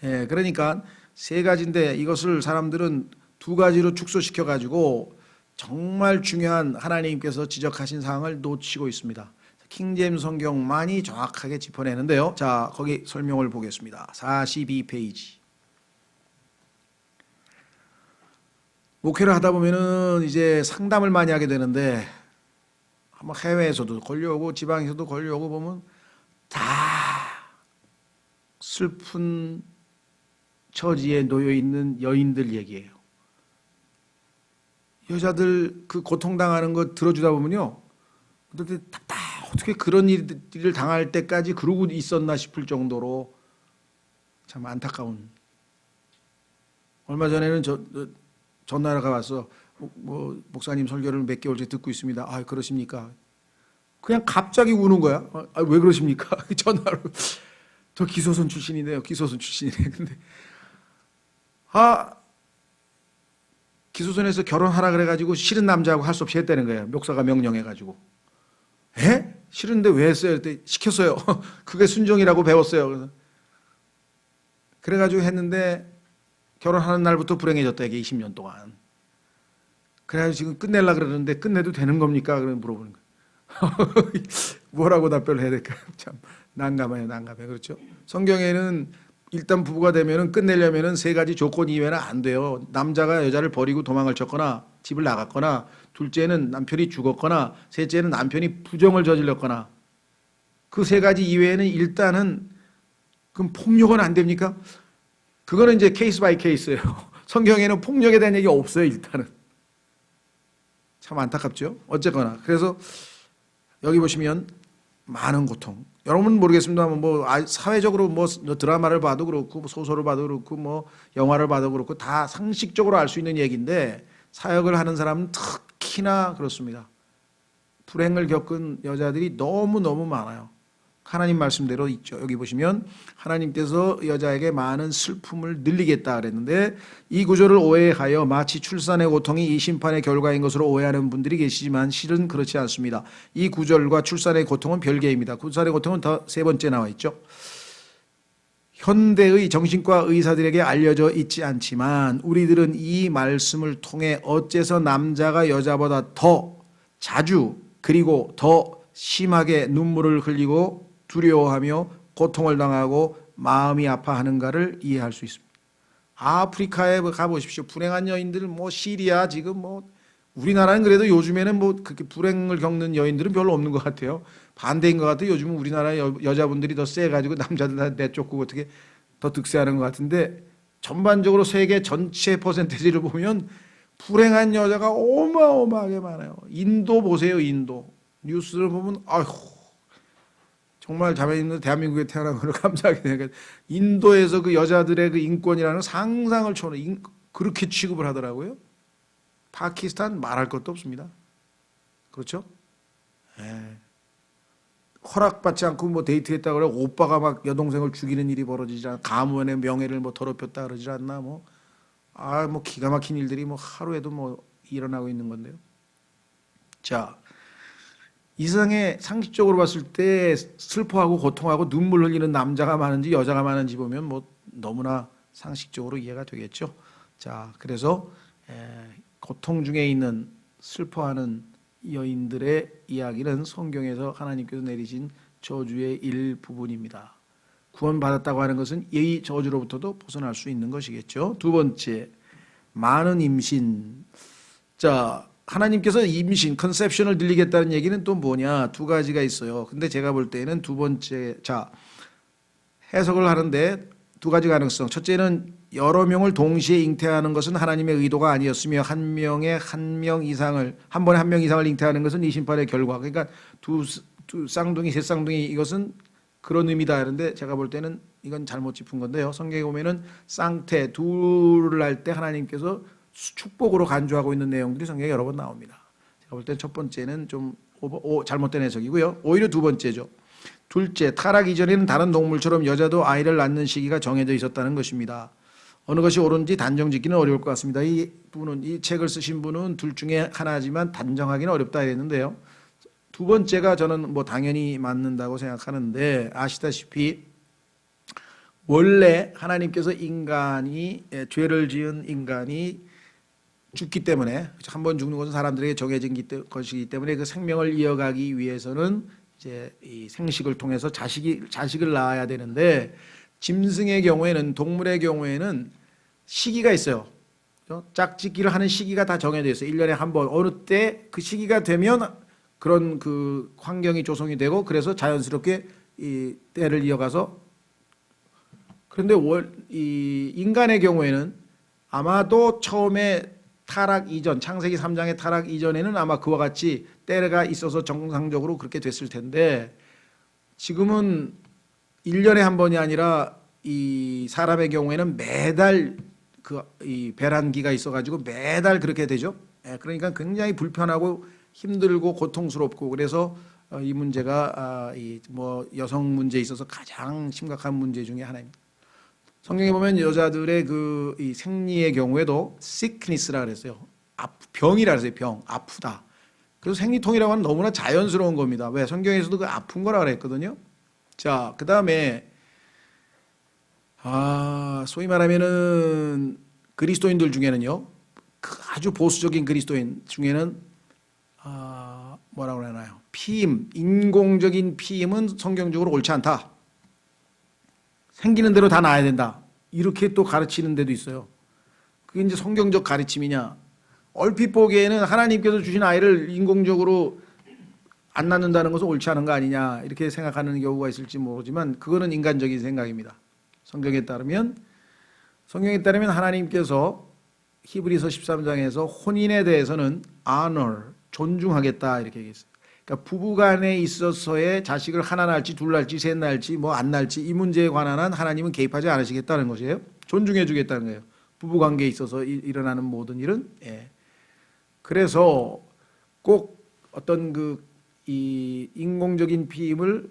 그러니까 3가지인데 이것을 사람들은 2가지로 축소시켜가지고 정말 중요한 하나님께서 지적하신 사항을 놓치고 있습니다. 킹제임스 성경만이 정확하게 짚어내는데요. 자, 거기 설명을 보겠습니다. 42페이지. 목회를 하다 보면은 이제 상담을 많이 하게 되는데 한번 해외에서도 걸려오고 지방에서도 걸려오고 보면 다 슬픈 처지에 놓여 있는 여인들 얘기예요. 여자들 그 고통당하는 거 들어주다 보면요, 어떻게 그런 일을 당할 때까지 그러고 있었나 싶을 정도로 참 안타까운. 얼마 전에는 전화가 와서 목사님 설교를 몇 개월째 듣고 있습니다. 아, 그러십니까? 그냥 갑자기 우는 거야. 아, 왜 그러십니까? 전화로. 저 기소선 출신이네요. 기소선 출신이네. 근데 기소선에서 결혼하라 그래가지고 싫은 남자하고 할 수 없이 했다는 거예요. 목사가 명령해가지고. 에? 싫은데 왜 했어요? 그때 시켰어요. 그게 순종이라고 배웠어요. 그래가지고 했는데 결혼하는 날부터 불행해졌다. 이게 20년 동안. 그래가지고 지금 끝내려고 그러는데 끝내도 되는 겁니까? 그런 물어보는 거예요. 뭐라고 답변을 해야 될까요? 참 난감해요. 그렇죠? 성경에는 일단 부부가 되면은 끝내려면은 세 가지 조건 이외에는 안 돼요. 남자가 여자를 버리고 도망을 쳤거나 집을 나갔거나, 둘째는 남편이 죽었거나, 셋째는 남편이 부정을 저질렀거나. 그 세 가지 이외에는 일단은 그럼 폭력은 안 됩니까? 그거는 이제 케이스 바이 케이스예요. 성경에는 폭력에 대한 얘기 없어요. 일단은 참 안타깝죠. 어쨌거나 그래서 여기 보시면 많은 고통. 여러분은 모르겠습니다만 사회적으로 드라마를 봐도 그렇고 소설을 봐도 그렇고 영화를 봐도 그렇고 다 상식적으로 알 수 있는 얘기인데 사역을 하는 사람은 특히나 그렇습니다. 불행을 겪은 여자들이 너무너무 많아요. 하나님 말씀대로 있죠. 여기 보시면 하나님께서 여자에게 많은 슬픔을 늘리겠다 그랬는데 이 구절을 오해하여 마치 출산의 고통이 이 심판의 결과인 것으로 오해하는 분들이 계시지만 실은 그렇지 않습니다. 이 구절과 출산의 고통은 별개입니다. 출산의 고통은 더 세 번째 나와 있죠. 현대의 정신과 의사들에게 알려져 있지 않지만 우리들은 이 말씀을 통해 어째서 남자가 여자보다 더 자주 그리고 더 심하게 눈물을 흘리고 두려워하며 고통을 당하고 마음이 아파하는가를 이해할 수 있습니다. 아프리카에 가보십시오. 불행한 여인들 시리아 지금 우리나라는 그래도 요즘에는 그렇게 불행을 겪는 여인들은 별로 없는 것 같아요. 반대인 것 같아요. 요즘은 우리나라 여자분들이 더 세가지고 남자들 다 내쫓고 어떻게 더 득세하는 것 같은데 전반적으로 세계 전체 퍼센테이지를 보면 불행한 여자가 어마어마하게 많아요. 인도 보세요. 인도 뉴스를 보면 아휴 정말 자매님들 대한민국에 태어난 걸 감사하게 되니까 인도에서 그 여자들의 그 인권이라는 상상을 초월해 그렇게 취급을 하더라고요. 파키스탄 말할 것도 없습니다. 그렇죠? 허락받지 않고 데이트했다 그래 오빠가 막 여동생을 죽이는 일이 벌어지지 않나, 가문의 명예를 더럽혔다 그러지 않나, 기가 막힌 일들이 하루에도 일어나고 있는 건데요. 자, 이 세상에 상식적으로 봤을 때 슬퍼하고 고통하고 눈물 흘리는 남자가 많은지 여자가 많은지 보면 너무나 상식적으로 이해가 되겠죠. 자, 그래서 고통 중에 있는 슬퍼하는 여인들의 이야기는 성경에서 하나님께서 내리신 저주의 일부분입니다. 구원받았다고 하는 것은 이 저주로부터도 벗어날 수 있는 것이겠죠. 두 번째, 많은 임신. 자, 하나님께서 임신, 컨셉션을 늘리겠다는 얘기는 또 뭐냐? 두 가지가 있어요. 근데 제가 볼 때는 두 번째, 해석을 하는데 두 가지 가능성. 첫째는 여러 명을 동시에 잉태하는 것은 하나님의 의도가 아니었으며 한 번에 한 명 이상을 잉태하는 것은 이 심판의 결과. 그러니까 두 쌍둥이, 세 쌍둥이 이것은 그런 의미다. 그런데 제가 볼 때는 이건 잘못 짚은 건데요. 성경에 보면은 쌍태 둘을 할 때 하나님께서 축복으로 간주하고 있는 내용들이 성경에 여러 번 나옵니다. 제가 볼 때 첫 번째는 좀 잘못된 해석이고요. 오히려 두 번째죠. 둘째, 타락 이전에는 다른 동물처럼 여자도 아이를 낳는 시기가 정해져 있었다는 것입니다. 어느 것이 옳은지 단정짓기는 어려울 것 같습니다. 이 책을 쓰신 분은 둘 중에 하나지만 단정하기는 어렵다 했는데요. 두 번째가 저는 당연히 맞는다고 생각하는데, 아시다시피 원래 하나님께서 죄를 지은 인간이 죽기 때문에, 한 번 죽는 것은 사람들에게 정해진 것이기 때문에 그 생명을 이어가기 위해서는 이제 이 생식을 통해서 자식을 낳아야 되는데 짐승의 경우에는 동물의 경우에는 시기가 있어요. 짝짓기를 하는 시기가 다 정해져 있어요. 1년에 한 번 어느 때 그 시기가 되면 그런 그 환경이 조성이 되고 그래서 자연스럽게 이 때를 이어가서 그런데 이 인간의 경우에는 아마도 처음에 타락 이전 창세기 3장의 타락 이전에는 아마 그와 같이 때가 있어서 정상적으로 그렇게 됐을 텐데 지금은 1년에 한 번이 아니라 이 사람의 경우에는 매달 이 배란기가 있어가지고 매달 그렇게 되죠. 그러니까 굉장히 불편하고 힘들고 고통스럽고 그래서 이 문제가 이 뭐 여성 문제에 있어서 가장 심각한 문제 중에 하나입니다. 성경에 보면 여자들의 그 이 생리의 경우에도 sickness라 그랬어요. 병이라 그랬어요. 병, 아프다. 그래서 생리통이라고 하는 너무나 자연스러운 겁니다. 왜? 성경에서도 그 아픈 거라 그랬거든요. 자, 그 다음에 소위 말하면은 그리스도인들 중에는요, 그 아주 보수적인 그리스도인 중에는 뭐라고 그러나요? 피임, 인공적인 피임은 성경적으로 옳지 않다. 생기는 대로 다 낳아야 된다. 이렇게 또 가르치는 데도 있어요. 그게 이제 성경적 가르침이냐? 얼핏 보기에는 하나님께서 주신 아이를 인공적으로 안 낳는다는 것은 옳지 않은 거 아니냐 이렇게 생각하는 경우가 있을지 모르지만 그거는 인간적인 생각입니다. 성경에 따르면 하나님께서 히브리서 13장에서 혼인에 대해서는 honor, 존중하겠다 이렇게 얘기했어요. 그러니까 부부간에 있어서의 자식을 하나 낳을지 둘 낳을지 셋 낳을지 뭐 안 낳을지 이 문제에 관한 한 하나님은 개입하지 않으시겠다는 것이에요. 존중해 주겠다는 거예요. 부부관계에 있어서 일어나는 모든 일은. 그래서 꼭 어떤 이 인공적인 피임을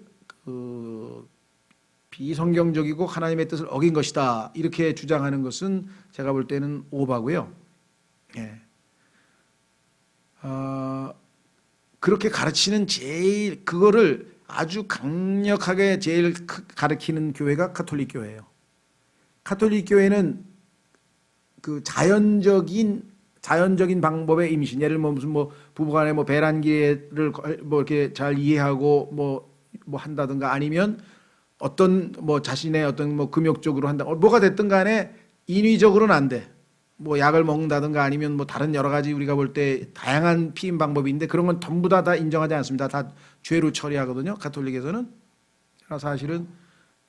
비성경적이고 하나님의 뜻을 어긴 것이다 이렇게 주장하는 것은 제가 볼 때는 오바고요. 그렇게 가르치는 제일 그거를 아주 강력하게 제일 가르치는 교회가 가톨릭 교회예요. 가톨릭 교회는 그 자연적인 방법의 임신, 예를 들면 무슨 뭐 부부간에 뭐 배란기를 뭐 이렇게 잘 이해하고 뭐 한다든가 아니면 어떤 뭐 자신의 어떤 뭐 금욕적으로 한다, 뭐가 됐든 간에 인위적으로는 안 돼. 뭐 약을 먹는다든가 아니면 뭐 다른 여러 가지 우리가 볼 때 다양한 피임 방법인데 그런 건 전부 다 인정하지 않습니다. 다 죄로 처리하거든요. 가톨릭에서는. 사실은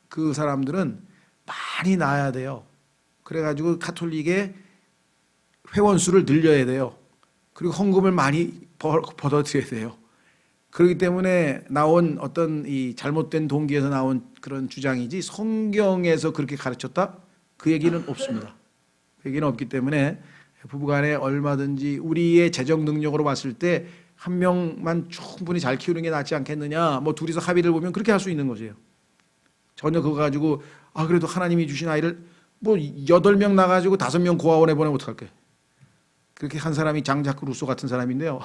그 사람들은 많이 낳아야 돼요. 그래가지고 가톨릭의 회원 수를 늘려야 돼요. 그리고 헌금을 많이 벌어들여야 돼요. 그렇기 때문에 나온 어떤 이 잘못된 동기에서 나온 그런 주장이지 성경에서 그렇게 가르쳤다? 그 얘기는 없습니다. 그 얘기는 없기 때문에 부부간에 얼마든지 우리의 재정 능력으로 봤을 때 한 명만 충분히 잘 키우는 게 낫지 않겠느냐, 뭐 둘이서 합의를 보면 그렇게 할 수 있는 것이에요. 전혀 그거 가지고 그래도 하나님이 주신 아이를 뭐 8명 나가지고 5명 고아원에 보내면 어떡할게. 그렇게 한 사람이 장 자크 루소 같은 사람인데요.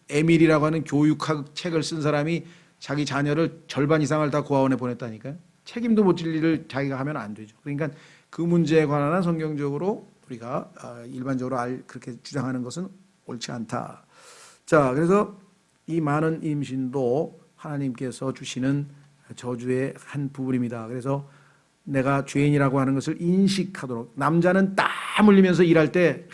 에밀이라고 하는 교육학 책을 쓴 사람이 자기 자녀를 절반 이상을 다 고아원에 보냈다니까요. 책임도 못 질 일을 자기가 하면 안 되죠. 그러니까 그 문제에 관한 한 성경적으로 우리가 일반적으로 그렇게 주장하는 것은 옳지 않다. 자, 그래서 이 많은 임신도 하나님께서 주시는 저주의 한 부분입니다. 그래서 내가 죄인이라고 하는 것을 인식하도록, 남자는 땀 흘리면서 일할 때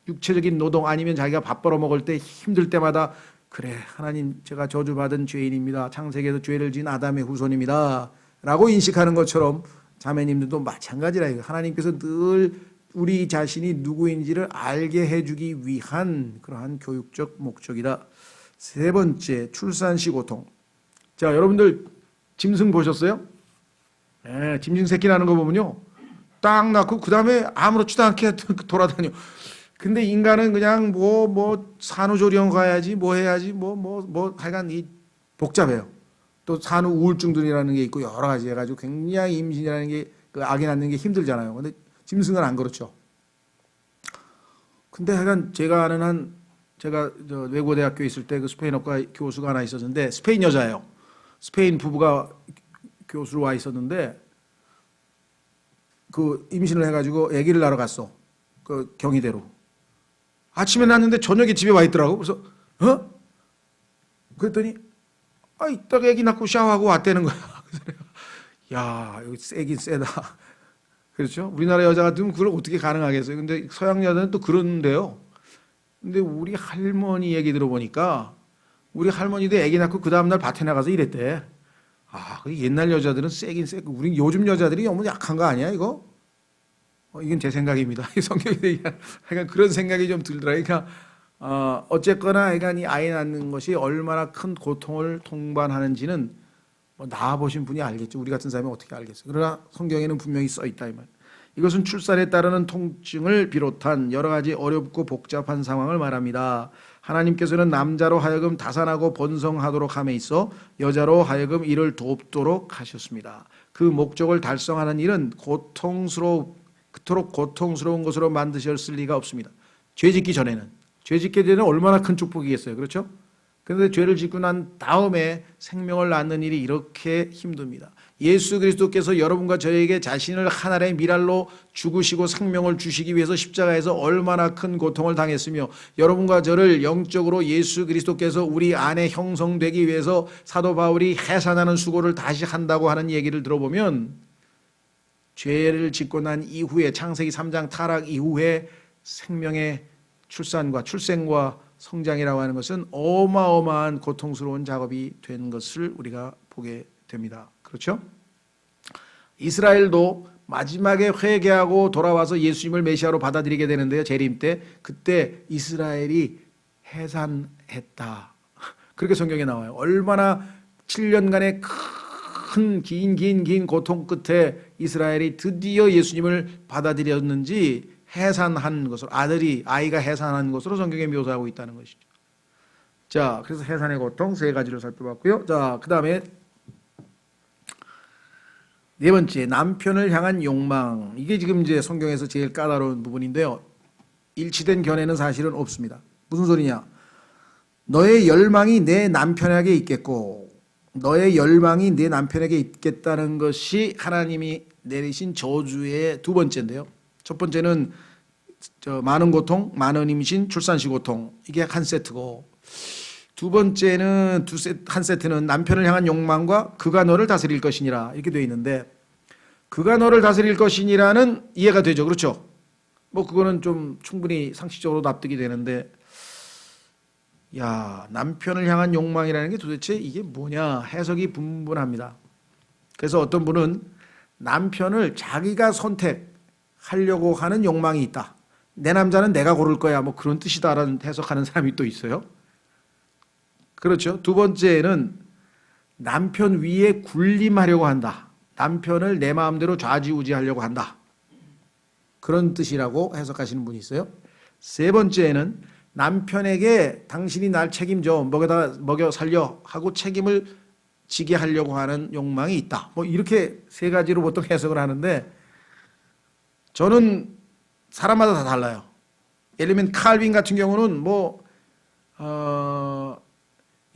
육체적인 노동 아니면 자기가 밥 벌어 먹을 때 힘들 때마다 그래, 하나님 제가 저주받은 죄인입니다. 창세기에서 죄를 지은 아담의 후손입니다. 라고 인식하는 것처럼 자매님들도 마찬가지라. 하나님께서 늘 우리 자신이 누구인지를 알게 해주기 위한 그러한 교육적 목적이다. 세 번째, 출산시 고통. 자, 여러분들 짐승 보셨어요? 짐승 새끼 나는 거 보면요, 딱 낳고 그 다음에 아무렇지도 않게 돌아다녀. 근데 인간은 그냥 뭐 산후조리원 가야지, 뭐 해야지, 하여간 이 복잡해요. 또 산후 우울증들이라는 게 있고 여러 가지 해가지고 굉장히 임신이라는 게 그 아기 낳는 게 힘들잖아요. 근데 짐승은 안 그렇죠. 근데 하여간 제가 아는 제가 외고대학교에 있을 때 그 스페인어과 교수가 하나 있었는데 스페인 여자예요. 스페인 부부가 교수로 와 있었는데 그 임신을 해가지고 아기를 낳으러 갔어. 그 경희대로. 아침에 낳았는데 저녁에 집에 와 있더라고. 그래서 그랬더니 이따가 애기 낳고 샤워하고 왔다는 거야. 그래서 내가, 야, 이거 세긴 세다. 그렇죠? 우리나라 여자 같으면 그걸 어떻게 가능하겠어요? 근데 서양 여자는 또 그러는데요. 근데 우리 할머니 얘기 들어보니까 우리 할머니도 애기 낳고 그 다음날 밭에 나가서 일했대. 그 옛날 여자들은 세긴 세고 우리 요즘 여자들이 너무 약한 거 아니야 이거? 이건 제 생각입니다. 성경이 얘기하는 약간 그런 생각이 좀 들더라고요. 그러니까 어쨌거나 이 아이 낳는 것이 얼마나 큰 고통을 동반하는지는 낳아보신 분이 알겠죠. 우리 같은 사람이 어떻게 알겠어요. 그러나 성경에는 분명히 써 있다 이 말. 이것은 출산에 따르는 통증을 비롯한 여러 가지 어렵고 복잡한 상황을 말합니다. 하나님께서는 남자로 하여금 다산하고 번성하도록 함에 있어 여자로 하여금 이를 돕도록 하셨습니다. 그 목적을 달성하는 일은 그토록 고통스러운 것으로 만드셨을 리가 없습니다. 죄 짓기 전에는 얼마나 큰 축복이겠어요. 그렇죠? 그런데 죄를 짓고 난 다음에 생명을 낳는 일이 이렇게 힘듭니다. 예수 그리스도께서 여러분과 저에게 자신을 하나의 미랄로 죽으시고 생명을 주시기 위해서 십자가에서 얼마나 큰 고통을 당했으며 여러분과 저를 영적으로 예수 그리스도께서 우리 안에 형성되기 위해서 사도 바울이 해산하는 수고를 다시 한다고 하는 얘기를 들어보면 죄를 짓고 난 이후에 창세기 3장 타락 이후에 생명의 출생과 성장이라고 하는 것은 어마어마한 고통스러운 작업이 된 것을 우리가 보게 됩니다. 그렇죠? 이스라엘도 마지막에 회개하고 돌아와서 예수님을 메시아로 받아들이게 되는데요. 재림 때 그때 이스라엘이 해산했다. 그렇게 성경에 나와요. 얼마나 7년간의 긴 고통 끝에 이스라엘이 드디어 예수님을 받아들였는지 해산한 것으로 아이가 해산한 것으로 성경에 묘사하고 있다는 것이죠. 자, 그래서 해산의 고통 세 가지를 살펴봤고요. 자, 그다음에 네 번째, 남편을 향한 욕망. 이게 지금 이제 성경에서 제일 까다로운 부분인데요. 일치된 견해는 사실은 없습니다. 무슨 소리냐? 너의 열망이 내 남편에게 있겠고 너의 열망이 내 남편에게 있겠다는 것이 하나님이 내리신 저주의 두 번째인데요. 첫 번째는 많은 고통, 많은 임신, 출산시 고통. 이게 한 세트고 두 번째는 한 세트는 남편을 향한 욕망과 그가 너를 다스릴 것이니라 이렇게 되어 있는데 그가 너를 다스릴 것이니라는 이해가 되죠. 그렇죠? 그거는 좀 충분히 상식적으로 납득이 되는데 남편을 향한 욕망이라는 게 도대체 이게 뭐냐 해석이 분분합니다. 그래서 어떤 분은 남편을 자기가 선택하려고 하는 욕망이 있다. 내 남자는 내가 고를 거야. 그런 뜻이다라는 해석하는 사람이 또 있어요. 그렇죠. 두 번째는 남편 위에 군림하려고 한다. 남편을 내 마음대로 좌지우지하려고 한다. 그런 뜻이라고 해석하시는 분이 있어요. 세 번째는 남편에게 당신이 날 책임져 먹여 살려 하고 책임을 지게 하려고 하는 욕망이 있다. 이렇게 세 가지로 보통 해석을 하는데 저는 사람마다 다 달라요. 예를 들면 칼빈 같은 경우는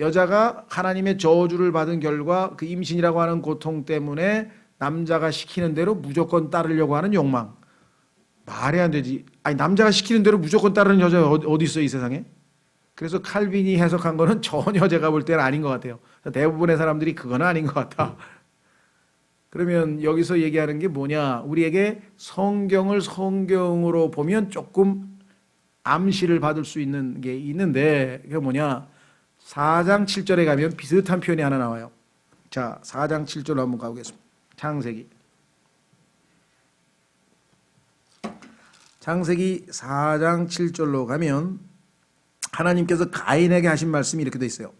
여자가 하나님의 저주를 받은 결과 그 임신이라고 하는 고통 때문에 남자가 시키는 대로 무조건 따르려고 하는 욕망. 말이 안 되지. 남자가 시키는 대로 무조건 따르는 여자가 어디 있어요, 이 세상에? 그래서 칼빈이 해석한 거는 전혀 제가 볼 때는 아닌 것 같아요. 대부분의 사람들이 그건 아닌 것 같다. 그러면 여기서 얘기하는 게 뭐냐? 우리에게 성경을 성경으로 보면 조금 암시를 받을 수 있는 게 있는데 그게 뭐냐? 4장 7절에 가면 비슷한 표현이 하나 나와요. 자, 4장 7절로 한번 가보겠습니다. 창세기 4장 7절로 가면 하나님께서 가인에게 하신 말씀이 이렇게 돼 있어요.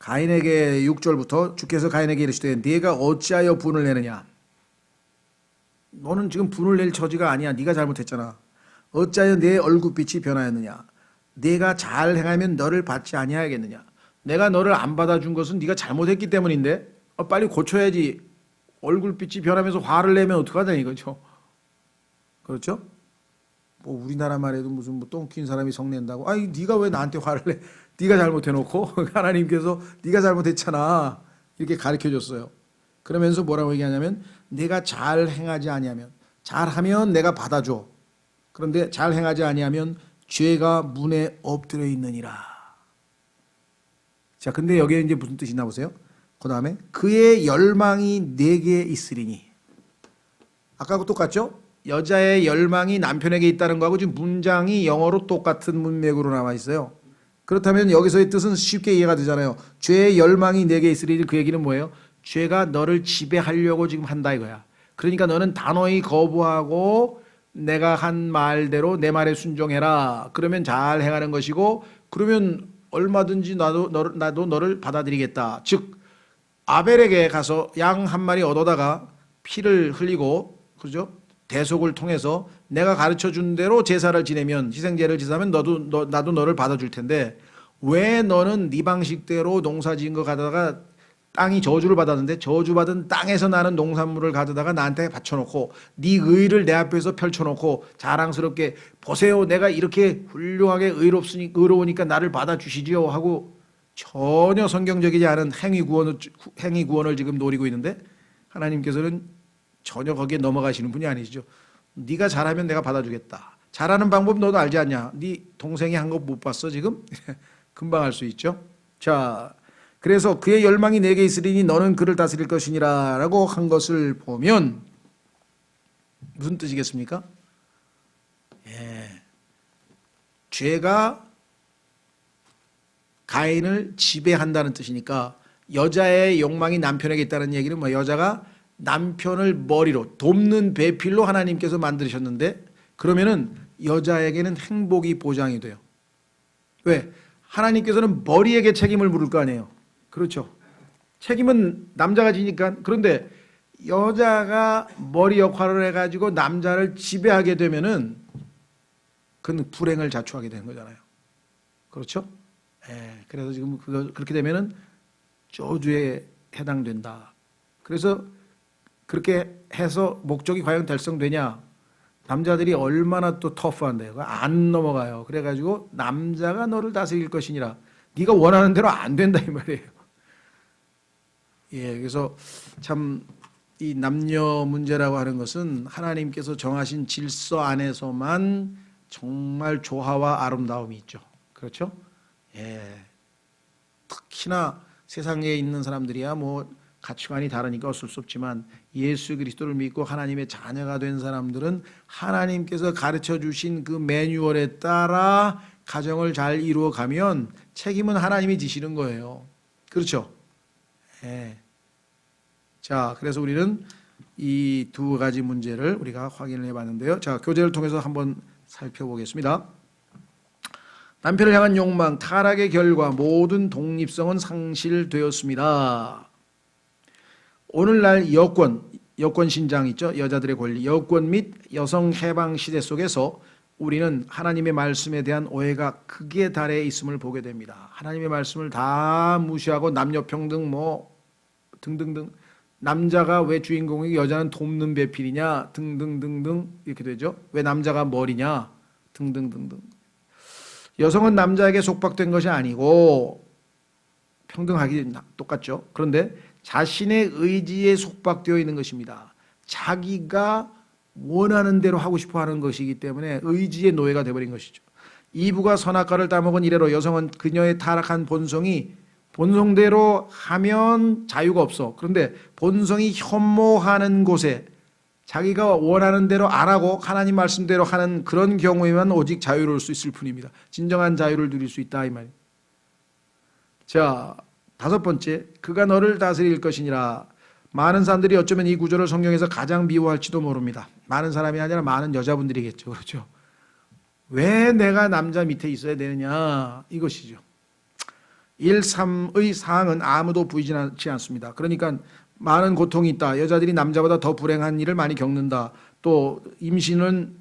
가인에게 6절부터 주께서 가인에게 이르시되 네가 어찌하여 분을 내느냐? 너는 지금 분을 낼 처지가 아니야. 네가 잘못했잖아. 어찌하여 내 얼굴빛이 변하였느냐? 네가 잘 행하면 너를 받지 아니하겠느냐? 내가 너를 안 받아준 것은 네가 잘못했기 때문인데 빨리 고쳐야지. 얼굴빛이 변하면서 화를 내면 어떡하냐 이거죠. 그렇죠? 우리나라만 해도 무슨 똥킨 사람이 성낸다고. 네가 왜 나한테 화를 내? 네가 잘못해놓고 하나님께서 네가 잘못했잖아 이렇게 가르쳐줬어요. 그러면서 뭐라고 얘기하냐면 내가 잘 행하지 아니하면, 잘하면 내가 받아줘. 그런데 잘 행하지 아니하면 죄가 문에 엎드려 있느니라. 자, 근데 여기에 이제 무슨 뜻이 있나 보세요. 그 다음에 그의 열망이 내게 있으리니. 아까하고 똑같죠? 여자의 열망이 남편에게 있다는 거하고 지금 문장이 영어로 똑같은 문맥으로 나와 있어요. 그렇다면 여기서의 뜻은 쉽게 이해가 되잖아요. 죄의 열망이 내게 있으리니, 그 얘기는 뭐예요? 죄가 너를 지배하려고 지금 한다 이거야. 그러니까 너는 단호히 거부하고 내가 한 말대로 내 말에 순종해라. 그러면 잘 행하는 것이고, 그러면 얼마든지 나도 너를 받아들이겠다. 즉 아벨에게 가서 양 한 마리 얻어다가 피를 흘리고, 그죠? 대속을 통해서 내가 가르쳐 준 대로 제사를 지내면, 희생제를 지내면 나도 너를 받아줄 텐데, 왜 너는 네 방식대로 농사 지은 거 가져다가 땅이 저주를 받았는데 저주받은 땅에서 나는 농산물을 가져다가 나한테 바쳐놓고 네 의를 내 앞에서 펼쳐놓고 자랑스럽게 보세요, 내가 이렇게 훌륭하게 의로우니까 나를 받아주시지요 하고 전혀 성경적이지 않은 행위 구원을 지금 노리고 있는데, 하나님께서는 전혀 거기에 넘어가시는 분이 아니시죠. 네가 잘하면 내가 받아주겠다. 잘하는 방법 너도 알지 않냐? 네 동생이 한 거 못 봤어 지금? 금방 알 수 있죠. 자, 그래서 그의 열망이 내게 있으리니 너는 그를 다스릴 것이니라 라고 한 것을 보면 무슨 뜻이겠습니까? 죄가 가인을 지배한다는 뜻이니까, 여자의 욕망이 남편에게 있다는 얘기는 뭐, 여자가 남편을 머리로 돕는 배필로 하나님께서 만드셨는데, 그러면은 여자에게는 행복이 보장이 돼요. 왜? 하나님께서는 머리에게 책임을 물을 거 아니에요. 그렇죠. 책임은 남자가 지니까. 그런데 여자가 머리 역할을 해가지고 남자를 지배하게 되면은 그건 불행을 자초하게 되는 거잖아요. 그렇죠? 그래서 지금 그렇게 되면은 저주에 해당된다. 그래서 그렇게 해서 목적이 과연 달성되냐? 남자들이 얼마나 또 터프한데요. 안 넘어가요. 그래가지고 남자가 너를 다스릴 것이니라. 네가 원하는 대로 안 된다 이 말이에요. 그래서 참 이 남녀 문제라고 하는 것은 하나님께서 정하신 질서 안에서만 정말 조화와 아름다움이 있죠. 그렇죠? 특히나 세상에 있는 사람들이야 뭐 가치관이 다르니까 어쩔 수 없지만, 예수 그리스도를 믿고 하나님의 자녀가 된 사람들은 하나님께서 가르쳐 주신 그 매뉴얼에 따라 가정을 잘 이루어 가면 책임은 하나님이 지시는 거예요. 그렇죠? 자, 그래서 우리는 이 두 가지 문제를 우리가 확인을 해봤는데요. 자, 교재를 통해서 한번 살펴보겠습니다. 남편을 향한 욕망, 타락의 결과 모든 독립성은 상실되었습니다. 오늘날 여권 신장 있죠? 여자들의 권리, 여권 및 여성 해방 시대 속에서 우리는 하나님의 말씀에 대한 오해가 극에 달해 있음을 보게 됩니다. 하나님의 말씀을 다 무시하고 남녀 평등 뭐 등등등, 남자가 왜 주인공이고 여자는 돕는 배필이냐 등등등등 이렇게 되죠. 왜 남자가 머리냐 등등등등. 여성은 남자에게 속박된 것이 아니고 평등하기 똑같죠. 그런데 자신의 의지에 속박되어 있는 것입니다. 자기가 원하는 대로 하고 싶어 하는 것이기 때문에 의지의 노예가 되어버린 것이죠. 이브가 선악과를 따먹은 이래로 여성은 그녀의 타락한 본성대로 하면 자유가 없어. 그런데 본성이 혐오하는 곳에 자기가 원하는 대로 안 하고 하나님 말씀대로 하는 그런 경우에만 오직 자유로울 수 있을 뿐입니다. 진정한 자유를 누릴 수 있다 이 말이에요. 자, 다섯 번째, 그가 너를 다스릴 것이니라. 많은 사람들이 어쩌면 이 구절을 성경에서 가장 미워할지도 모릅니다. 많은 사람이 아니라 많은 여자분들이겠죠. 그렇죠? 왜 내가 남자 밑에 있어야 되느냐 이것이죠. 1, 3의 사항은 아무도 부인하지 않습니다. 그러니까 많은 고통이 있다. 여자들이 남자보다 더 불행한 일을 많이 겪는다. 또 임신은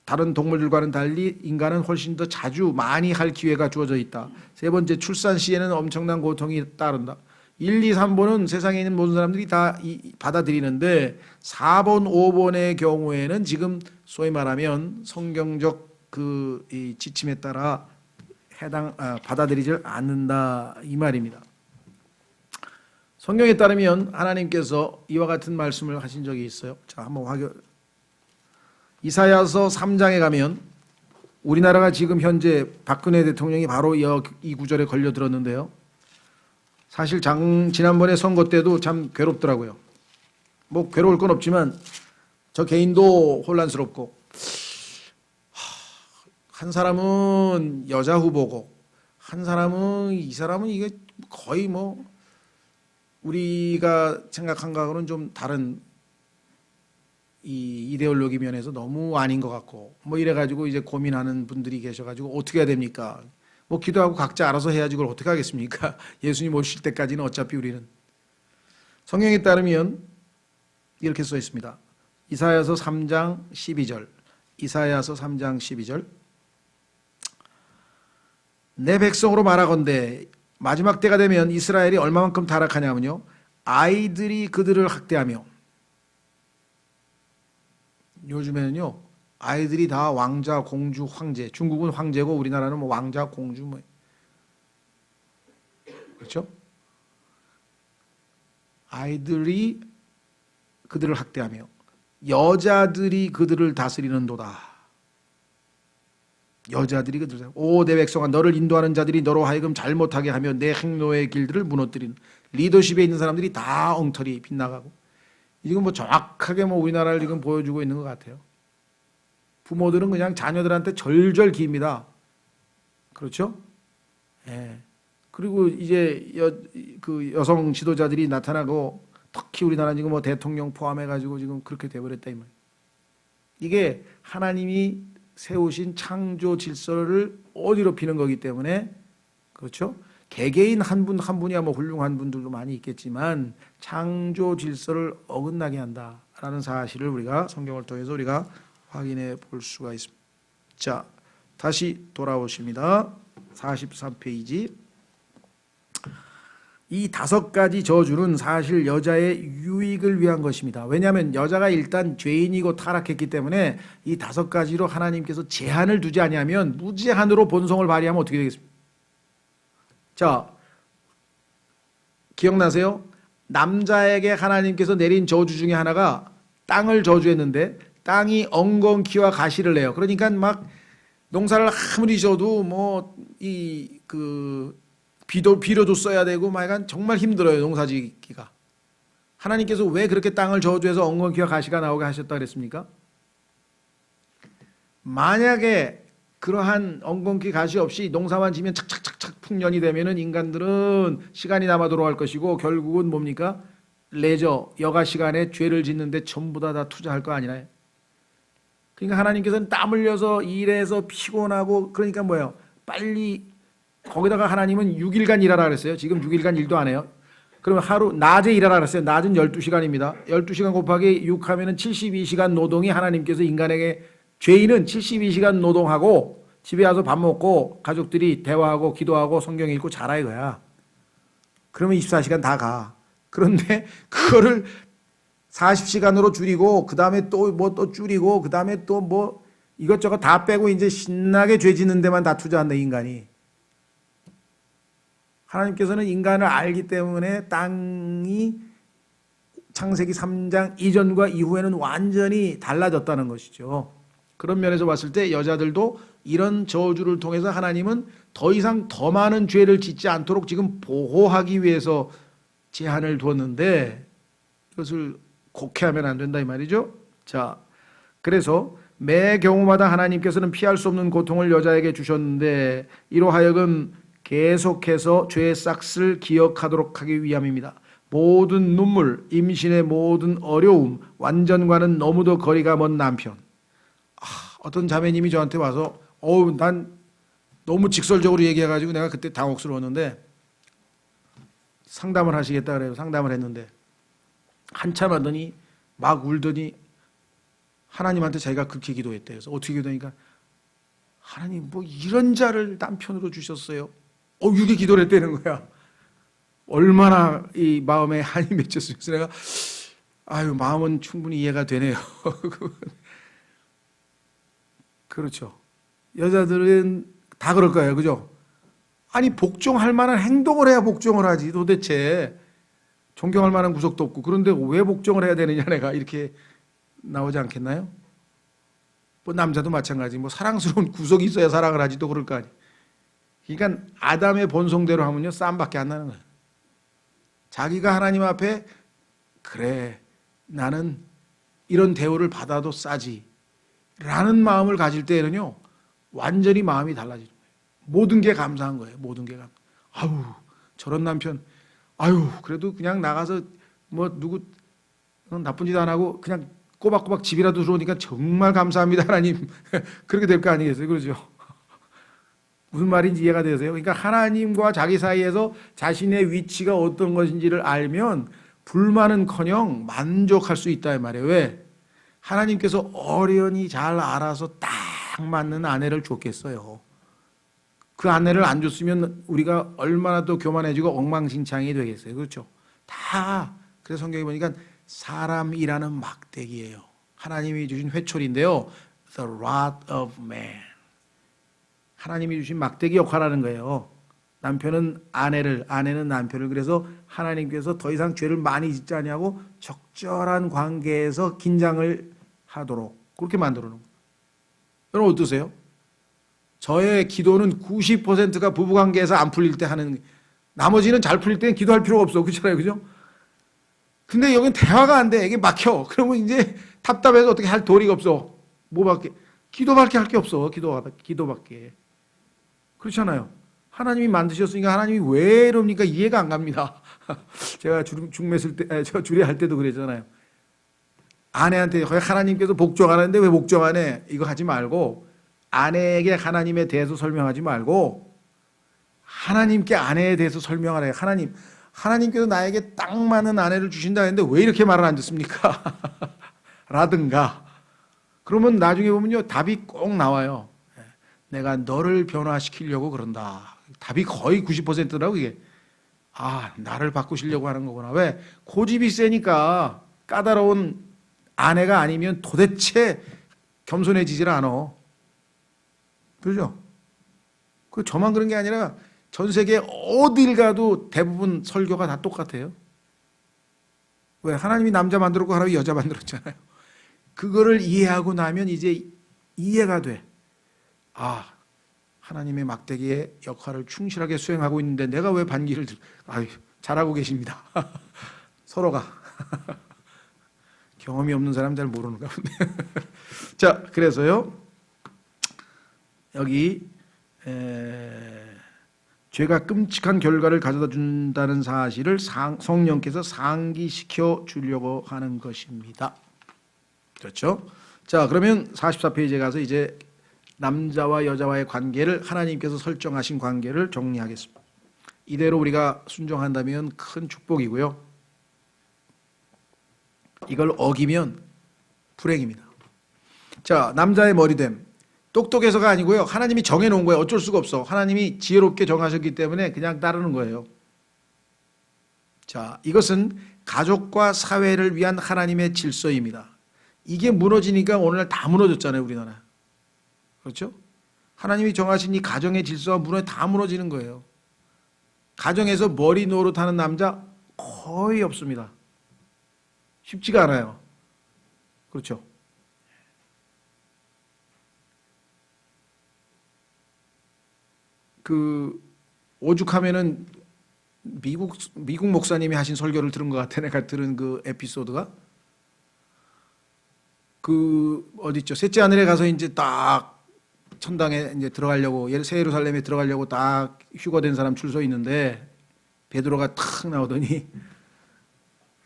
다른 동물들과는 달리 인간은 훨씬 더 자주 많이 할 기회가 주어져 있다. 세 번째, 출산 시에는 엄청난 고통이 따른다. 1, 2, 3번은 세상에 있는 모든 사람들이 다 받아들이는데 4번, 5번의 경우에는 지금 소위 말하면 성경적 그 지침에 따라 받아들이지 않는다 이 말입니다. 성경에 따르면 하나님께서 이와 같은 말씀을 하신 적이 있어요. 자, 한번 이사야서 3장에 가면 우리나라가 지금 현재 박근혜 대통령이 바로 이 구절에 걸려들었는데요. 사실 지난번에 선거 때도 참 괴롭더라고요. 뭐 괴로울 건 없지만 저 개인도 혼란스럽고, 한 사람은 여자 후보고 한 사람은, 이 사람은 이게 거의 뭐 우리가 생각한 거하고는 좀 다른 이 이데올로기 면에서 너무 아닌 것 같고, 뭐 이래가지고 이제 고민하는 분들이 계셔가지고 어떻게 해야 됩니까? 뭐 기도하고 각자 알아서 해야지 그걸 어떻게 하겠습니까? 예수님 오실 때까지는 어차피 우리는. 성경에 따르면 이렇게 써 있습니다. 이사야서 3장 12절. 이사야서 3장 12절. 내 백성으로 말하건대 마지막 때가 되면 이스라엘이 얼마만큼 타락하냐면요, 아이들이 그들을 학대하며, 요즘에는요 아이들이 다 왕자, 공주, 황제, 중국은 황제고 우리나라는 뭐 왕자, 공주 뭐, 그렇죠? 아이들이 그들을 학대하며 여자들이 그들을 다스리는도다. 여자들이 그들을, 오 내 백성아, 너를 인도하는 자들이 너로 하여금 잘못하게 하며 내 행로의 길들을 무너뜨리는, 리더십에 있는 사람들이 다 엉터리 빗나가고. 이건 뭐 정확하게 뭐 우리나라를 지금 보여주고 있는 것 같아요. 부모들은 그냥 자녀들한테 절절 기입니다. 그렇죠? 예. 그리고 이제 그 여성 지도자들이 나타나고, 특히 우리나라 지금 뭐 대통령 포함해가지고 지금 그렇게 돼버렸다 이 말이에요. 이게 하나님이 세우신 창조 질서를 어지럽히는 거기 때문에, 그렇죠? 개개인 한 분 한 분이야 뭐 훌륭한 분들도 많이 있겠지만 창조 질서를 어긋나게 한다라는 사실을 우리가 성경을 통해서 우리가 확인해 볼 수가 있습니다. 자, 다시 돌아오십니다. 43페이지. 이 5가지 저주는 사실 여자의 유익을 위한 것입니다. 왜냐하면 여자가 일단 죄인이고 타락했기 때문에 이 5가지로 하나님께서 제한을 두지 아니하면 무제한으로 본성을 발휘하면 어떻게 되겠습니까? 자, 기억나세요? 남자에게 하나님께서 내린 저주 중에 하나가 땅을 저주했는데, 땅이 엉겅퀴와 가시를 내요. 그러니까 막 농사를 아무리 져도 뭐 비료도 써야 되고 막 약간 정말 힘들어요, 농사짓기가. 하나님께서 왜 그렇게 땅을 저주해서 엉겅퀴와 가시가 나오게 하셨다 그랬습니까? 만약에 그러한 엉겅퀴 가시 없이 농사만 지면 착착착착 풍년이 되면은 인간들은 시간이 남아 돌아갈 것이고, 결국은 뭡니까? 레저, 여가 시간에 죄를 짓는데 전부 다 투자할 거 아니나요? 그러니까 하나님께서는 땀 흘려서 일해서 피곤하고, 그러니까 뭐예요? 빨리, 거기다가 하나님은 6일간 일하라 그랬어요. 지금 6일간 일도 안 해요. 그러면 낮에 일하라 그랬어요. 낮은 12시간입니다. 12시간 곱하기 6 하면은 72시간 노동이 하나님께서 인간에게, 죄인은 72시간 노동하고 집에 와서 밥 먹고 가족들이 대화하고 기도하고 성경 읽고 자라 이거야. 그러면 24시간 다 가. 그런데 그거를 40시간으로 줄이고, 그 다음에 또 뭐 또 줄이고, 그 다음에 또 뭐 이것저것 다 빼고 이제 신나게 죄 짓는 데만 다 투자한다, 인간이. 하나님께서는 인간을 알기 때문에 땅이 창세기 3장 이전과 이후에는 완전히 달라졌다는 것이죠. 그런 면에서 봤을 때 여자들도 이런 저주를 통해서 하나님은 더 이상 더 많은 죄를 짓지 않도록 지금 보호하기 위해서 제한을 두었는데, 이것을 곡해하면 안 된다 이 말이죠. 자, 그래서 매 경우마다 하나님께서는 피할 수 없는 고통을 여자에게 주셨는데, 이로 하여금 계속해서 죄의 싹을 기억하도록 하기 위함입니다. 모든 눈물, 임신의 모든 어려움, 완전과는 너무도 거리가 먼 남편. 어떤 자매님이 저한테 와서 난 너무 직설적으로 얘기해가지고 내가 그때 당혹스러웠는데, 상담을 하시겠다 그래요. 상담을 했는데 한참 하더니 막 울더니 하나님한테 자기가 그렇게 기도했대요. 그래서 어떻게 기도하니까, 하나님 뭐 이런 자를 남편으로 주셨어요. 이렇게 기도를 했다는 거야. 얼마나 이 마음에 한이 맺혔어요. 그래서 내가 마음은 충분히 이해가 되네요. 그렇죠. 여자들은 다 그럴 거예요. 그죠? 아니, 복종할 만한 행동을 해야 복종을 하지. 도대체 존경할 만한 구석도 없고, 그런데 왜 복종을 해야 되느냐, 내가 이렇게 나오지 않겠나요? 뭐 남자도 마찬가지. 뭐 사랑스러운 구석이 있어야 사랑을 하지, 또 그럴 거 아니에요. 그러니까 아담의 본성대로 하면요, 싸움밖에 안 나는 거예요. 자기가 하나님 앞에 그래 나는 이런 대우를 받아도 싸지 라는 마음을 가질 때에는요 완전히 마음이 달라지는 거예요. 모든 게 감사한 거예요. 모든 게 아유 저런 남편 아유 그래도 그냥 나가서 뭐 누구 나쁜 짓 안 하고 그냥 꼬박꼬박 집이라도 들어오니까 정말 감사합니다 하나님. 그렇게 될 거 아니겠어요? 그러죠? 무슨 말인지 이해가 되세요? 그러니까 하나님과 자기 사이에서 자신의 위치가 어떤 것인지를 알면 불만은커녕 만족할 수 있다 이 말이에요. 왜? 하나님께서 어련히 잘 알아서 딱 맞는 아내를 줬겠어요. 그 아내를 안 줬으면 우리가 얼마나 또 교만해지고 엉망진창이 되겠어요. 그렇죠? 다 그래서 성경에 보니까 사람이라는 막대기예요. 하나님이 주신 회초리인데요. The rod of man. 하나님이 주신 막대기 역할하는 거예요. 남편은 아내를, 아내는 남편을. 그래서 하나님께서 더 이상 죄를 많이 짓지 아니하고 적절한 관계에서 긴장을 하도록 그렇게 만들어 놓은 거예요. 여러분 어떠세요? 저의 기도는 90%가 부부관계에서 안 풀릴 때 하는, 나머지는 잘 풀릴 때는 기도할 필요가 없어. 그렇잖아요. 그죠? 근데 여긴 대화가 안 돼. 이게 막혀. 그러면 이제 답답해서 어떻게 할 도리가 없어. 뭐밖에, 기도밖에 할 게 없어. 기도밖에. 그렇잖아요. 하나님이 만드셨으니까 하나님이 왜 이럽니까? 이해가 안 갑니다. 제가 중매쓸 때, 제가 주례할 때도 그랬잖아요. 아내한테 하나님께서 복종하는데 왜 복종 안 해? 이거 하지 말고 아내에게 하나님에 대해서 설명하지 말고 하나님께 아내에 대해서 설명하래요. 하나님께서 나에게 딱 맞는 아내를 주신다 했는데 왜 이렇게 말을 안 듣습니까? 라든가. 그러면 나중에 보면요 답이 꼭 나와요. 내가 너를 변화시키려고 그런다. 답이 거의 90%라고 이게. 아, 나를 바꾸시려고 하는 거구나. 왜? 고집이 세니까 까다로운 아내가 아니면 도대체 겸손해지질 않아. 그렇죠? 그 저만 그런 게 아니라 전 세계 어딜 가도 대부분 설교가 다 똑같아요. 왜? 하나님이 남자 만들었고 하나님이 여자 만들었잖아요. 그거를 이해하고 나면 이제 이해가 돼. 아, 하나님의 막대기의 역할을 충실하게 수행하고 있는데 내가 왜 반기를 아유, 잘하고 계십니다. 서로가. 경험이 없는 사람 잘 모르는가 본데. 자, 그래서요. 여기 죄가 끔찍한 결과를 가져다 준다는 사실을 성령께서 상기시켜 주려고 하는 것입니다. 그렇죠? 자, 그러면 44페이지에 가서 이제 남자와 여자와의 관계를 하나님께서 설정하신 관계를 정리하겠습니다. 이대로 우리가 순종한다면 큰 축복이고요. 이걸 어기면 불행입니다. 자, 남자의 머리됨. 똑똑해서가 아니고요. 하나님이 정해놓은 거예요. 어쩔 수가 없어. 하나님이 지혜롭게 정하셨기 때문에 그냥 따르는 거예요. 자, 이것은 가족과 사회를 위한 하나님의 질서입니다. 이게 무너지니까 오늘날 다 무너졌잖아요. 우리나라. 그렇죠? 하나님이 정하신 이 가정의 질서가 다 무너지는 거예요. 가정에서 머리 노릇하는 남자 거의 없습니다. 쉽지가 않아요. 그렇죠? 오죽하면은 미국 목사님이 하신 설교를 들은 것 같아. 내가 들은 그 에피소드가 어디 있죠? 셋째 하늘에 가서 이제 딱 천당에 이제 들어가려고 새 예루살렘에 들어가려고 딱 휴거된 사람 줄 서 있는데 베드로가 탁 나오더니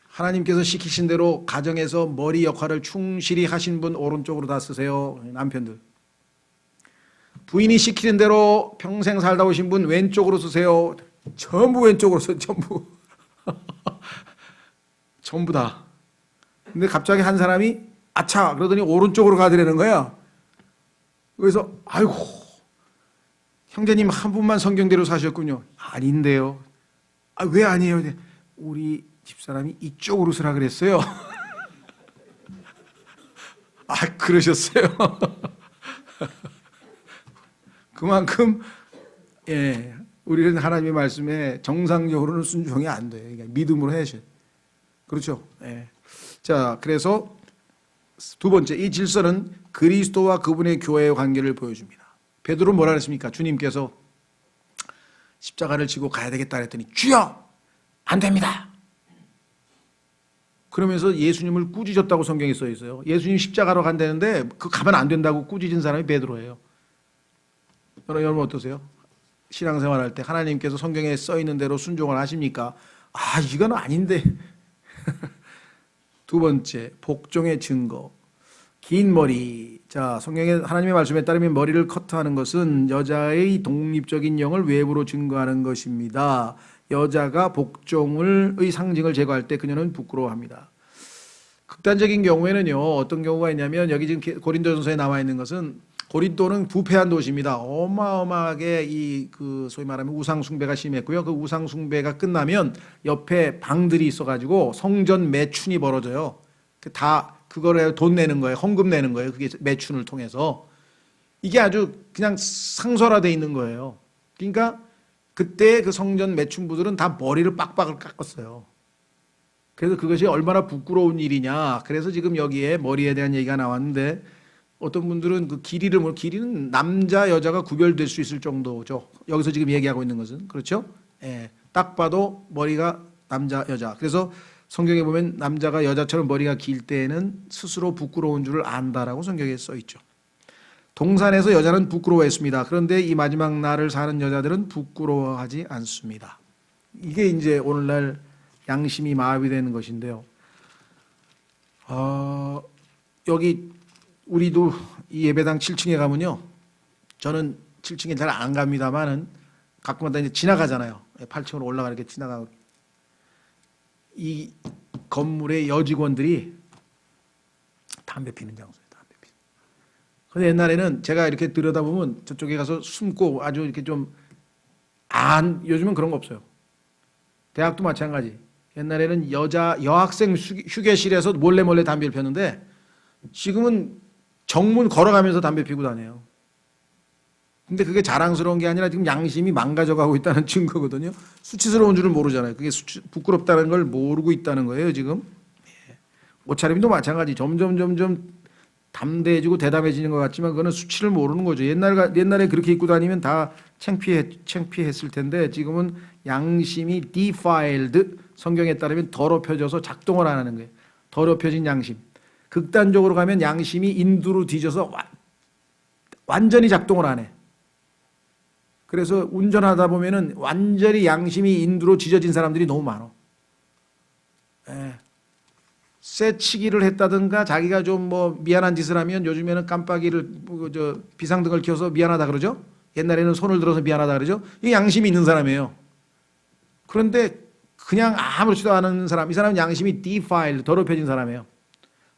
하나님께서 시키신 대로 가정에서 머리 역할을 충실히 하신 분 오른쪽으로 다 쓰세요. 남편들. 부인이 시키는 대로 평생 살다 오신 분 왼쪽으로 쓰세요. 전부 왼쪽으로 써. 전부. 전부 다. 근데 갑자기 한 사람이 아차 그러더니 오른쪽으로 가더라는 거야. 그래서 아이고 형제님 한 분만 성경대로 사셨군요. 아닌데요. 아, 왜 아니에요? 우리 집사람이 이쪽으로 쓰라 그랬어요. 아, 그러셨어요. 그만큼 우리는 하나님의 말씀에 정상적으로는 순종이 안 돼요. 그러니까 믿음으로 해야죠. 그렇죠? 자, 그래서 두 번째, 이 질서는 그리스도와 그분의 교회의 관계를 보여줍니다. 베드로 뭐라 그랬습니까? 주님께서 십자가를 지고 가야 되겠다 그랬더니 주여 안 됩니다. 그러면서 예수님을 꾸짖었다고 성경에 써 있어요. 예수님 십자가로 간다는데 그 가면 안 된다고 꾸짖은 사람이 베드로예요. 여러분 어떠세요? 신앙생활 할 때 하나님께서 성경에 써 있는 대로 순종을 하십니까? 아, 이건 아닌데. 두 번째, 복종의 증거. 긴 머리. 자, 성경의 하나님의 말씀에 따르면 머리를 커트하는 것은 여자의 독립적인 영을 외부로 증거하는 것입니다. 여자가 복종의 상징을 제거할 때 그녀는 부끄러워합니다. 극단적인 경우에는요, 어떤 경우가 있냐면 여기 지금 고린도전서에 나와 있는 것은 고린도는 부패한 도시입니다. 어마어마하게 소위 말하면 우상 숭배가 심했고요. 그 우상 숭배가 끝나면 옆에 방들이 있어가지고 성전 매춘이 벌어져요. 다 그거를 돈 내는 거예요. 헌금 내는 거예요. 그게 매춘을 통해서. 이게 아주 그냥 상설화되어 있는 거예요. 그러니까 그때 그 성전 매춘부들은 다 머리를 빡빡을 깎았어요. 그래서 그것이 얼마나 부끄러운 일이냐. 그래서 지금 여기에 머리에 대한 얘기가 나왔는데 어떤 분들은 그 길이는 남자 여자가 구별될 수 있을 정도죠. 여기서 지금 얘기하고 있는 것은 그렇죠? 예, 딱 봐도 머리가 남자 여자. 그래서 성경에 보면 남자가 여자처럼 머리가 길 때에는 스스로 부끄러운 줄을 안다라고 성경에 써 있죠. 동산에서 여자는 부끄러워했습니다. 그런데 이 마지막 날을 사는 여자들은 부끄러워하지 않습니다. 이게 이제 오늘날 양심이 마비되는 것인데요. 여기 우리도 이 예배당 7층에 가면요. 저는 7층에 잘 안 갑니다만은 가끔마다 이제 지나가잖아요. 8층으로 올라가는 게 지나가고. 이 건물의 여직원들이 담배 피는 장소예요. 담배 피는. 근데 옛날에는 제가 이렇게 들여다보면 저쪽에 가서 숨고 아주 이렇게 요즘은 그런 거 없어요. 대학도 마찬가지. 옛날에는 여학생 휴게실에서 몰래 담배를 폈는데 지금은 정문 걸어가면서 담배 피고 다녀요. 근데 그게 자랑스러운 게 아니라 지금 양심이 망가져가고 있다는 증거거든요. 수치스러운 줄은 모르잖아요. 그게 부끄럽다는 걸 모르고 있다는 거예요, 지금. 옷차림도 마찬가지. 점점 담대해지고 대담해지는 것 같지만 그거는 수치를 모르는 거죠. 옛날에 그렇게 입고 다니면 다 창피했을 텐데 지금은 양심이 defiled, 성경에 따르면 더럽혀져서 작동을 안 하는 거예요. 더럽혀진 양심. 극단적으로 가면 양심이 인두로 뒤져서 완전히 작동을 안 해. 그래서 운전하다 보면은 완전히 양심이 인두로 지져진 사람들이 너무 많아. 쇠치기를 했다든가 자기가 좀 미안한 짓을 하면 요즘에는 비상등을 켜서 미안하다 그러죠. 옛날에는 손을 들어서 미안하다 그러죠. 이게 양심이 있는 사람이에요. 그런데 그냥 아무렇지도 않은 사람, 이 사람은 양심이 defiled, 더럽혀진 사람이에요.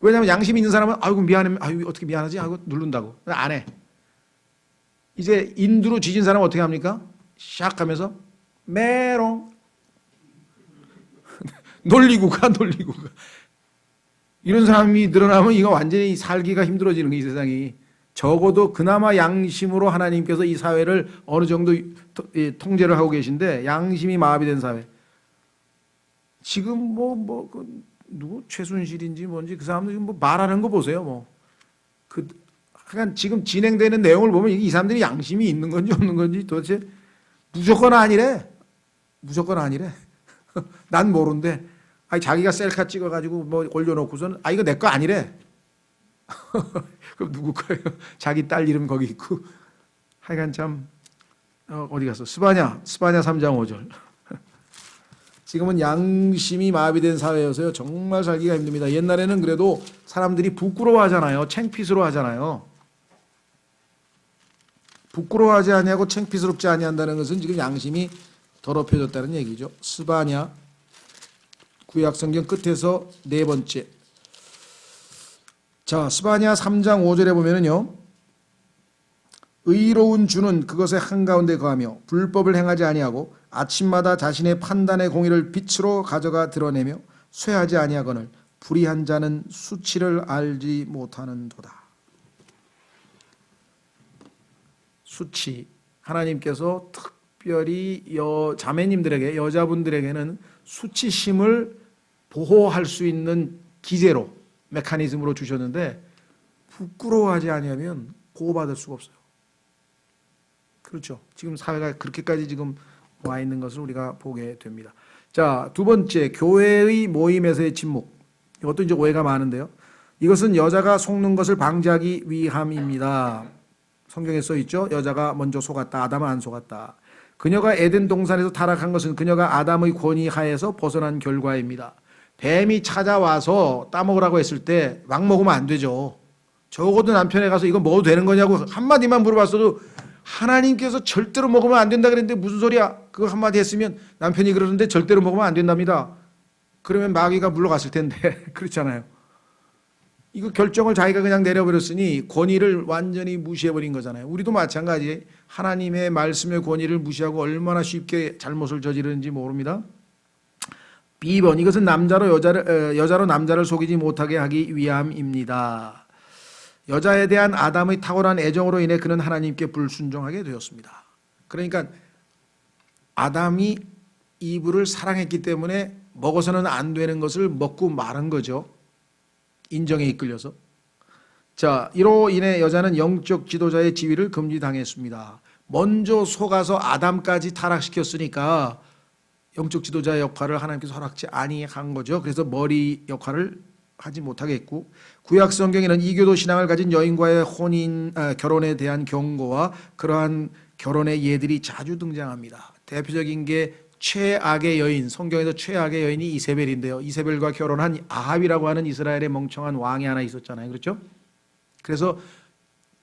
왜냐하면 양심이 있는 사람은 아이고 미안해, 아이고 어떻게 미안하지 하고 누른다고 안 해. 이제 인두로 지진 사람은 어떻게 합니까? 샥 하면서 메롱 놀리고 가. 이런 사람이 늘어나면 이거 완전히 살기가 힘들어지는 거예요. 이 세상이. 적어도 그나마 양심으로 하나님께서 이 사회를 어느 정도 통제를 하고 계신데 양심이 마비된 사회. 지금 누구 최순실인지 뭔지 그 사람들 말하는 거 보세요. 그러니까 지금 진행되는 내용을 보면 이 사람들이 양심이 있는 건지 없는 건지 도대체 무조건 아니래. 난 모르는데 자기가 셀카 찍어가지고 올려놓고서는 이거 내 거 아니래. 그럼 누구 거예요? 자기 딸 이름 거기 있고. 하여간 참 어디 갔어? 스바냐 3장 5절. 지금은 양심이 마비된 사회여서요. 정말 살기가 힘듭니다. 옛날에는 그래도 사람들이 부끄러워하잖아요. 창피스러워 하잖아요. 부끄러워하지 아니하고 창피스럽지 아니한다는 것은 지금 양심이 더럽혀졌다는 얘기죠. 스바냐 구약성경 끝에서 네 번째. 자, 스바냐 3장 5절에 보면은요. 의로운 주는 그것의 한가운데 거하며 불법을 행하지 아니하고 아침마다 자신의 판단의 공의를 빛으로 가져가 드러내며 쇠하지 아니하거늘 불의한 자는 수치를 알지 못하는도다. 수치. 하나님께서 특별히 자매님들에게, 여자분들에게는 수치심을 보호할 수 있는 기제로, 메커니즘으로 주셨는데 부끄러워하지 아니하면 보호받을 수가 없어요. 그렇죠. 지금 사회가 그렇게까지 지금 와 있는 것을 우리가 보게 됩니다. 자, 두 번째, 교회의 모임에서의 침묵. 이것도 이제 오해가 많은데요. 이것은 여자가 속는 것을 방지하기 위함입니다. 성경에 써 있죠. 여자가 먼저 속았다. 아담은 안 속았다. 그녀가 에덴 동산에서 타락한 것은 그녀가 아담의 권위 하에서 벗어난 결과입니다. 뱀이 찾아와서 따먹으라고 했을 때 막 먹으면 안 되죠. 적어도 남편에 가서 이거 먹어도 되는 거냐고 한마디만 물어봤어도 하나님께서 절대로 먹으면 안 된다 그랬는데 무슨 소리야? 그거 한마디 했으면 남편이 그러는데 절대로 먹으면 안 된답니다. 그러면 마귀가 물러갔을 텐데 그렇잖아요. 이거 결정을 자기가 그냥 내려버렸으니 권위를 완전히 무시해버린 거잖아요. 우리도 마찬가지. 하나님의 말씀의 권위를 무시하고 얼마나 쉽게 잘못을 저지르는지 모릅니다. B번, 이것은 여자로 남자를 속이지 못하게 하기 위함입니다. 여자에 대한 아담의 탁월한 애정으로 인해 그는 하나님께 불순종하게 되었습니다. 그러니까 아담이 이브를 사랑했기 때문에 먹어서는 안 되는 것을 먹고 마른 거죠. 인정에 이끌려서. 자, 이로 인해 여자는 영적 지도자의 지위를 금지당했습니다. 먼저 속아서 아담까지 타락시켰으니까 영적 지도자의 역할을 하나님께서 허락지 아니한 거죠. 그래서 머리 역할을 하지 못하게 했고, 구약 성경에는 이교도 신앙을 가진 여인과의 결혼에 대한 경고와 그러한 결혼의 예들이 자주 등장합니다. 대표적인 게 최악의 여인, 성경에서 최악의 여인이 이세벨인데요. 이세벨과 결혼한 아합이라고 하는 이스라엘의 멍청한 왕이 하나 있었잖아요. 그렇죠? 그래서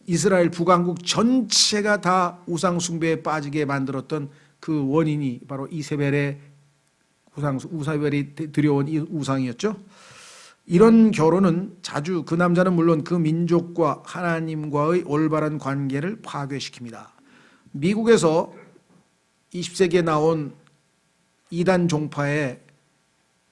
이스라엘 북왕국 전체가 다 우상 숭배에 빠지게 만들었던 그 원인이 바로 이세벨의 우사벨이 들여온 이 우상이었죠. 이런 결혼은 자주 그 남자는 물론 그 민족과 하나님과의 올바른 관계를 파괴시킵니다. 미국에서 20세기에 나온 이단 종파의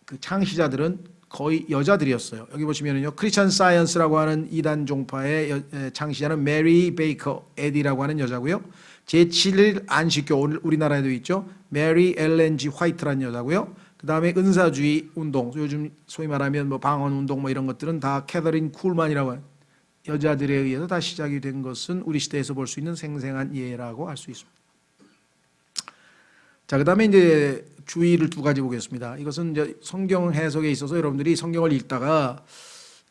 그 창시자들은 거의 여자들이었어요. 여기 보시면은요, 크리스천 사이언스라고 하는 이단 종파의 창시자는 메리 베이커 에디라고 하는 여자고요. 제7일 안식교, 우리나라에도 있죠. 메리 엘렌 G 화이트라는 여자고요. 그 다음에 은사주의 운동, 요즘 소위 말하면 뭐 방언 운동 뭐 이런 것들은 다 캐서린 쿨만이라고 하는 여자들에 의해서 다 시작이 된 것은 우리 시대에서 볼 수 있는 생생한 예라고 할 수 있습니다. 자, 그 다음에 이제 주의를 두 가지 보겠습니다. 이것은 이제 성경 해석에 있어서 여러분들이 성경을 읽다가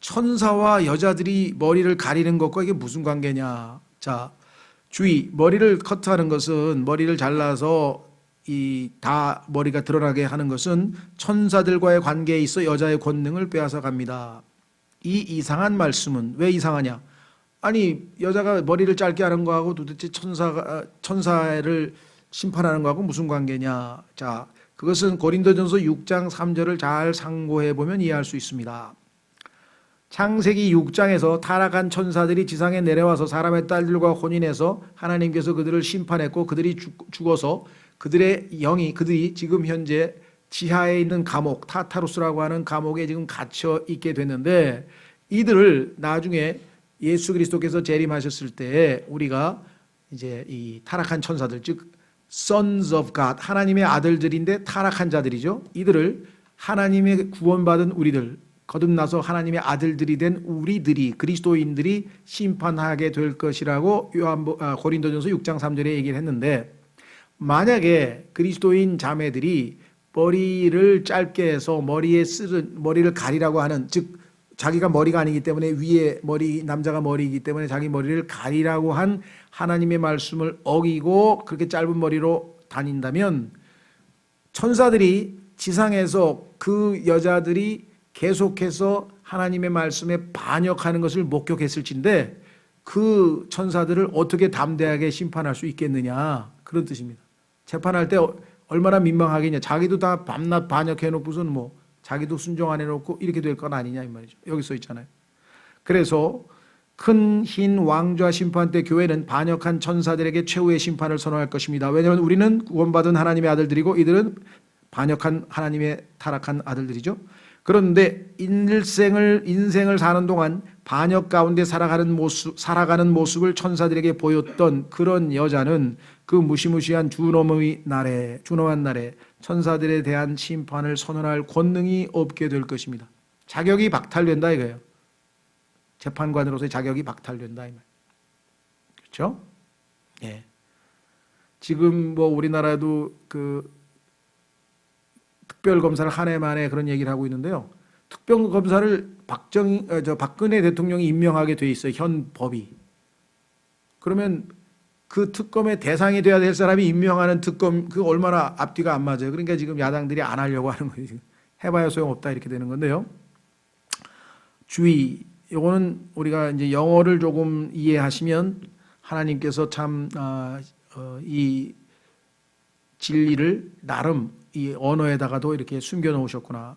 천사와 여자들이 머리를 가리는 것과 이게 무슨 관계냐. 자, 주의, 머리를 커트하는 것은, 머리를 잘라서 다 머리가 드러나게 하는 것은 천사들과의 관계에 있어 여자의 권능을 빼앗아 갑니다. 이 이상한 말씀은 왜 이상하냐? 아니, 여자가 머리를 짧게 하는 거하고 도대체 천사를 심판하는 거하고 무슨 관계냐? 자, 그것은 고린도전서 6장 3절을 잘 상고해 보면 이해할 수 있습니다. 창세기 6장에서 타락한 천사들이 지상에 내려와서 사람의 딸들과 혼인해서 하나님께서 그들을 심판했고, 그들이 죽어서 그들의 영이, 그들이 지금 현재 지하에 있는 감옥, 타타루스라고 하는 감옥에 지금 갇혀 있게 됐는데, 이들을 나중에 예수 그리스도께서 재림하셨을 때 우리가 이제 이 타락한 천사들, 즉 Sons of God, 하나님의 아들들인데 타락한 자들이죠. 이들을 하나님의 구원받은 우리들, 거듭나서 하나님의 아들들이 된 우리들이, 그리스도인들이 심판하게 될 것이라고 고린도전서 6장 3절에 얘기를 했는데, 만약에 그리스도인 자매들이 머리를 짧게 해서 머리를 가리라고 하는, 즉 자기가 머리가 아니기 때문에 위에 남자가 머리이기 때문에 자기 머리를 가리라고 한 하나님의 말씀을 어기고 그렇게 짧은 머리로 다닌다면, 천사들이 지상에서 그 여자들이 계속해서 하나님의 말씀에 반역하는 것을 목격했을진데 그 천사들을 어떻게 담대하게 심판할 수 있겠느냐, 그런 뜻입니다. 재판할 때 얼마나 민망하겠냐. 자기도 다 밤낮 반역해놓고선 뭐 자기도 순종 안 해놓고 이렇게 될 건 아니냐 이 말이죠. 여기 써 있잖아요. 그래서 큰 흰 왕좌 심판 때 교회는 반역한 천사들에게 최후의 심판을 선언할 것입니다. 왜냐하면 우리는 구원받은 하나님의 아들들이고 이들은 반역한 하나님의 타락한 아들들이죠. 그런데 인생을 사는 동안 반역 가운데 살아가는 모습을 천사들에게 보였던 그런 여자는 그 무시무시한 준엄한 날에 천사들에 대한 심판을 선언할 권능이 없게 될 것입니다. 자격이 박탈된다 이거예요. 재판관으로서의 자격이 박탈된다 이 말. 그렇죠? 예. 지금 뭐 우리나라도 그 특별 검사를 한 해 만에 그런 얘기를 하고 있는데요. 특별검사를 박근혜 대통령이 임명하게 돼 있어요. 현 법이. 그러면 그 특검의 대상이 돼야 될 사람이 임명하는 특검 그 얼마나 앞뒤가 안 맞아요. 그러니까 지금 야당들이 안 하려고 하는 거예요. 해봐야 소용없다 이렇게 되는 건데요. 주의. 요거는 우리가 이제 영어를 조금 이해하시면 하나님께서 참 이 진리를 나름 이 언어에다가도 이렇게 숨겨 놓으셨구나.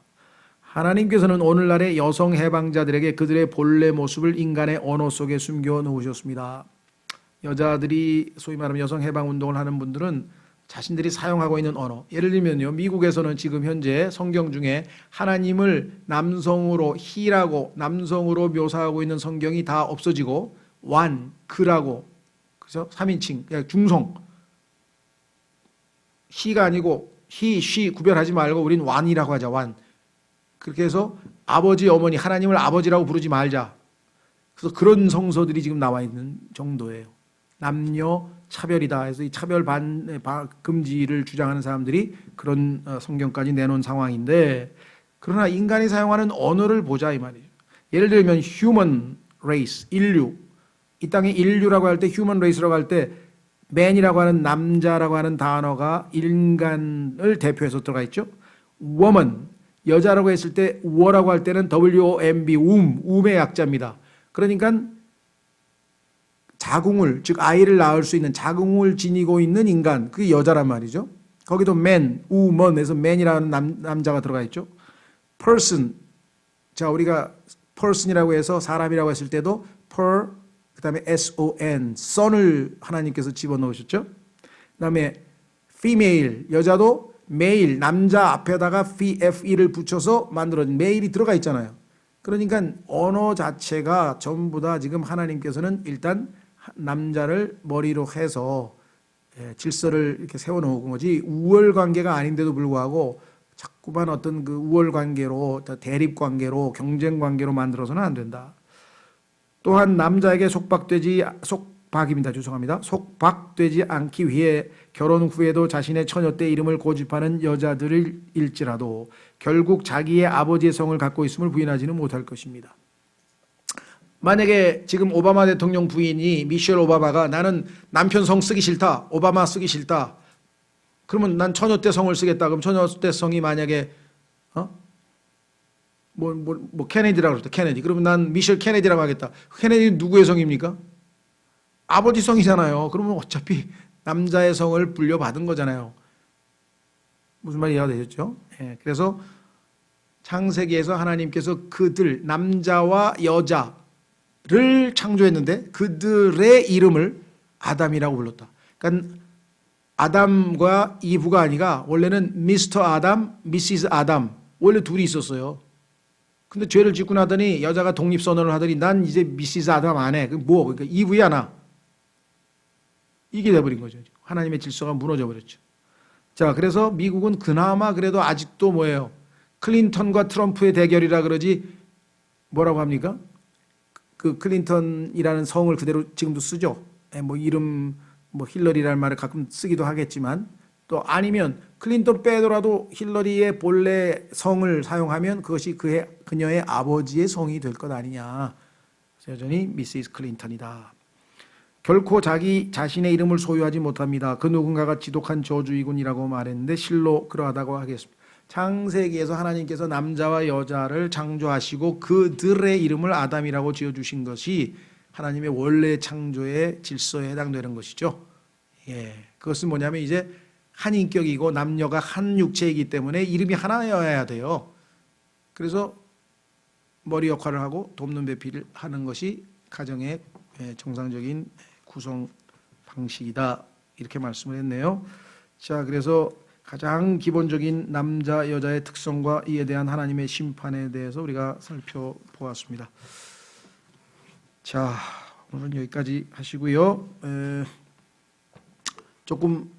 하나님께서는 오늘날의 여성 해방자들에게 그들의 본래 모습을 인간의 언어 속에 숨겨 놓으셨습니다. 여자들이 소위 말하면 여성 해방 운동을 하는 분들은 자신들이 사용하고 있는 언어, 예를 들면요, 미국에서는 지금 현재 성경 중에 하나님을 남성으로 he라고 남성으로 묘사하고 있는 성경이 다 없어지고 그라고, 그래서 3인칭 중성, he가 아니고 he, she 구별하지 말고 우린 완이라고 하자. 완. 그렇게 해서 아버지, 어머니, 하나님을 아버지라고 부르지 말자. 그래서 그런 성서들이 지금 나와 있는 정도예요. 남녀 차별이다 해서 이 차별 금지를 주장하는 사람들이 그런 성경까지 내놓은 상황인데, 그러나 인간이 사용하는 언어를 보자 이 말이에요. 예를 들면 human race, 인류. 이 땅에 인류라고 할 때 human race라고 할 때 man이라고 하는 남자라고 하는 단어가 인간을 대표해서 들어가 있죠. woman, 여자라고 했을 때 wo라고 할 때는 WOMB, um의 약자입니다. 그러니까 자궁을, 즉 아이를 낳을 수 있는 자궁을 지니고 있는 인간, 그게 여자란 말이죠. 거기도 man, woman에서 man이라는 남자가 들어가 있죠. person, 자 우리가 person이라고 해서 사람이라고 했을 때도 그다음에 son, son을 하나님께서 집어넣으셨죠. 그다음에 female, 여자도 male, 남자 앞에다가 fe를 붙여서 만들어진 male이 들어가 있잖아요. 그러니까 언어 자체가 전부 다 지금 하나님께서는 일단 남자를 머리로 해서 질서를 이렇게 세워놓은 거지, 우월 관계가 아닌데도 불구하고 자꾸만 어떤 그 우월 관계로, 대립 관계로, 경쟁 관계로 만들어서는 안 된다. 또한 남자에게 속박되지 않기 위해 결혼 후에도 자신의 처녀 때 이름을 고집하는 여자들일지라도 결국 자기의 아버지의 성을 갖고 있음을 부인하지는 못할 것입니다. 만약에 지금 오바마 대통령 부인이 미셸 오바마가 나는 남편 성 쓰기 싫다, 오바마 쓰기 싫다, 그러면 난 처녀 때 성을 쓰겠다. 그럼 처녀 때 성이 만약에 케네디라고 그랬다. 케네디. 그러면 난 미셸 케네디라고 하겠다. 케네디는 누구의 성입니까? 아버지 성이잖아요. 그러면 어차피 남자의 성을 불려받은 거잖아요. 무슨 말이 이해가 되셨죠? 그래서 창세기에서 하나님께서 그들, 남자와 여자를 창조했는데 그들의 이름을 아담이라고 불렀다. 그러니까 아담과 이브가 아니라 원래는 미스터 아담, 미시스 아담, 원래 둘이 있었어요. 근데 죄를 짓고 나더니 여자가 독립선언을 하더니 난 이제 미시스 아담 안 해. 그러니까 이브야 나. 이게 돼버린 거죠. 하나님의 질서가 무너져 버렸죠. 자, 그래서 미국은 그나마 그래도 아직도 뭐예요? 클린턴과 트럼프의 대결이라 그러지 뭐라고 합니까? 그 클린턴이라는 성을 그대로 지금도 쓰죠. 이름 힐러리라는 말을 가끔 쓰기도 하겠지만, 또 아니면 클린턴 빼더라도 힐러리의 본래 성을 사용하면 그것이 그녀의 아버지의 성이 될 것 아니냐. 여전히 미시스 클린턴이다. 결코 자기 자신의 이름을 소유하지 못합니다. 그 누군가가 지독한 저주이군이라고 말했는데 실로 그러하다고 하겠습니다. 창세기에서 하나님께서 남자와 여자를 창조하시고 그들의 이름을 아담이라고 지어주신 것이 하나님의 원래 창조의 질서에 해당되는 것이죠. 그것은 뭐냐면 이제 한 인격이고 남녀가 한 육체이기 때문에 이름이 하나여야 돼요. 그래서 머리 역할을 하고 돕는 배필을 하는 것이 가정의 정상적인 구성 방식이다. 이렇게 말씀을 했네요. 자, 그래서 가장 기본적인 남자, 여자의 특성과 이에 대한 하나님의 심판에 대해서 우리가 살펴보았습니다. 자, 오늘은 여기까지 하시고요. 조금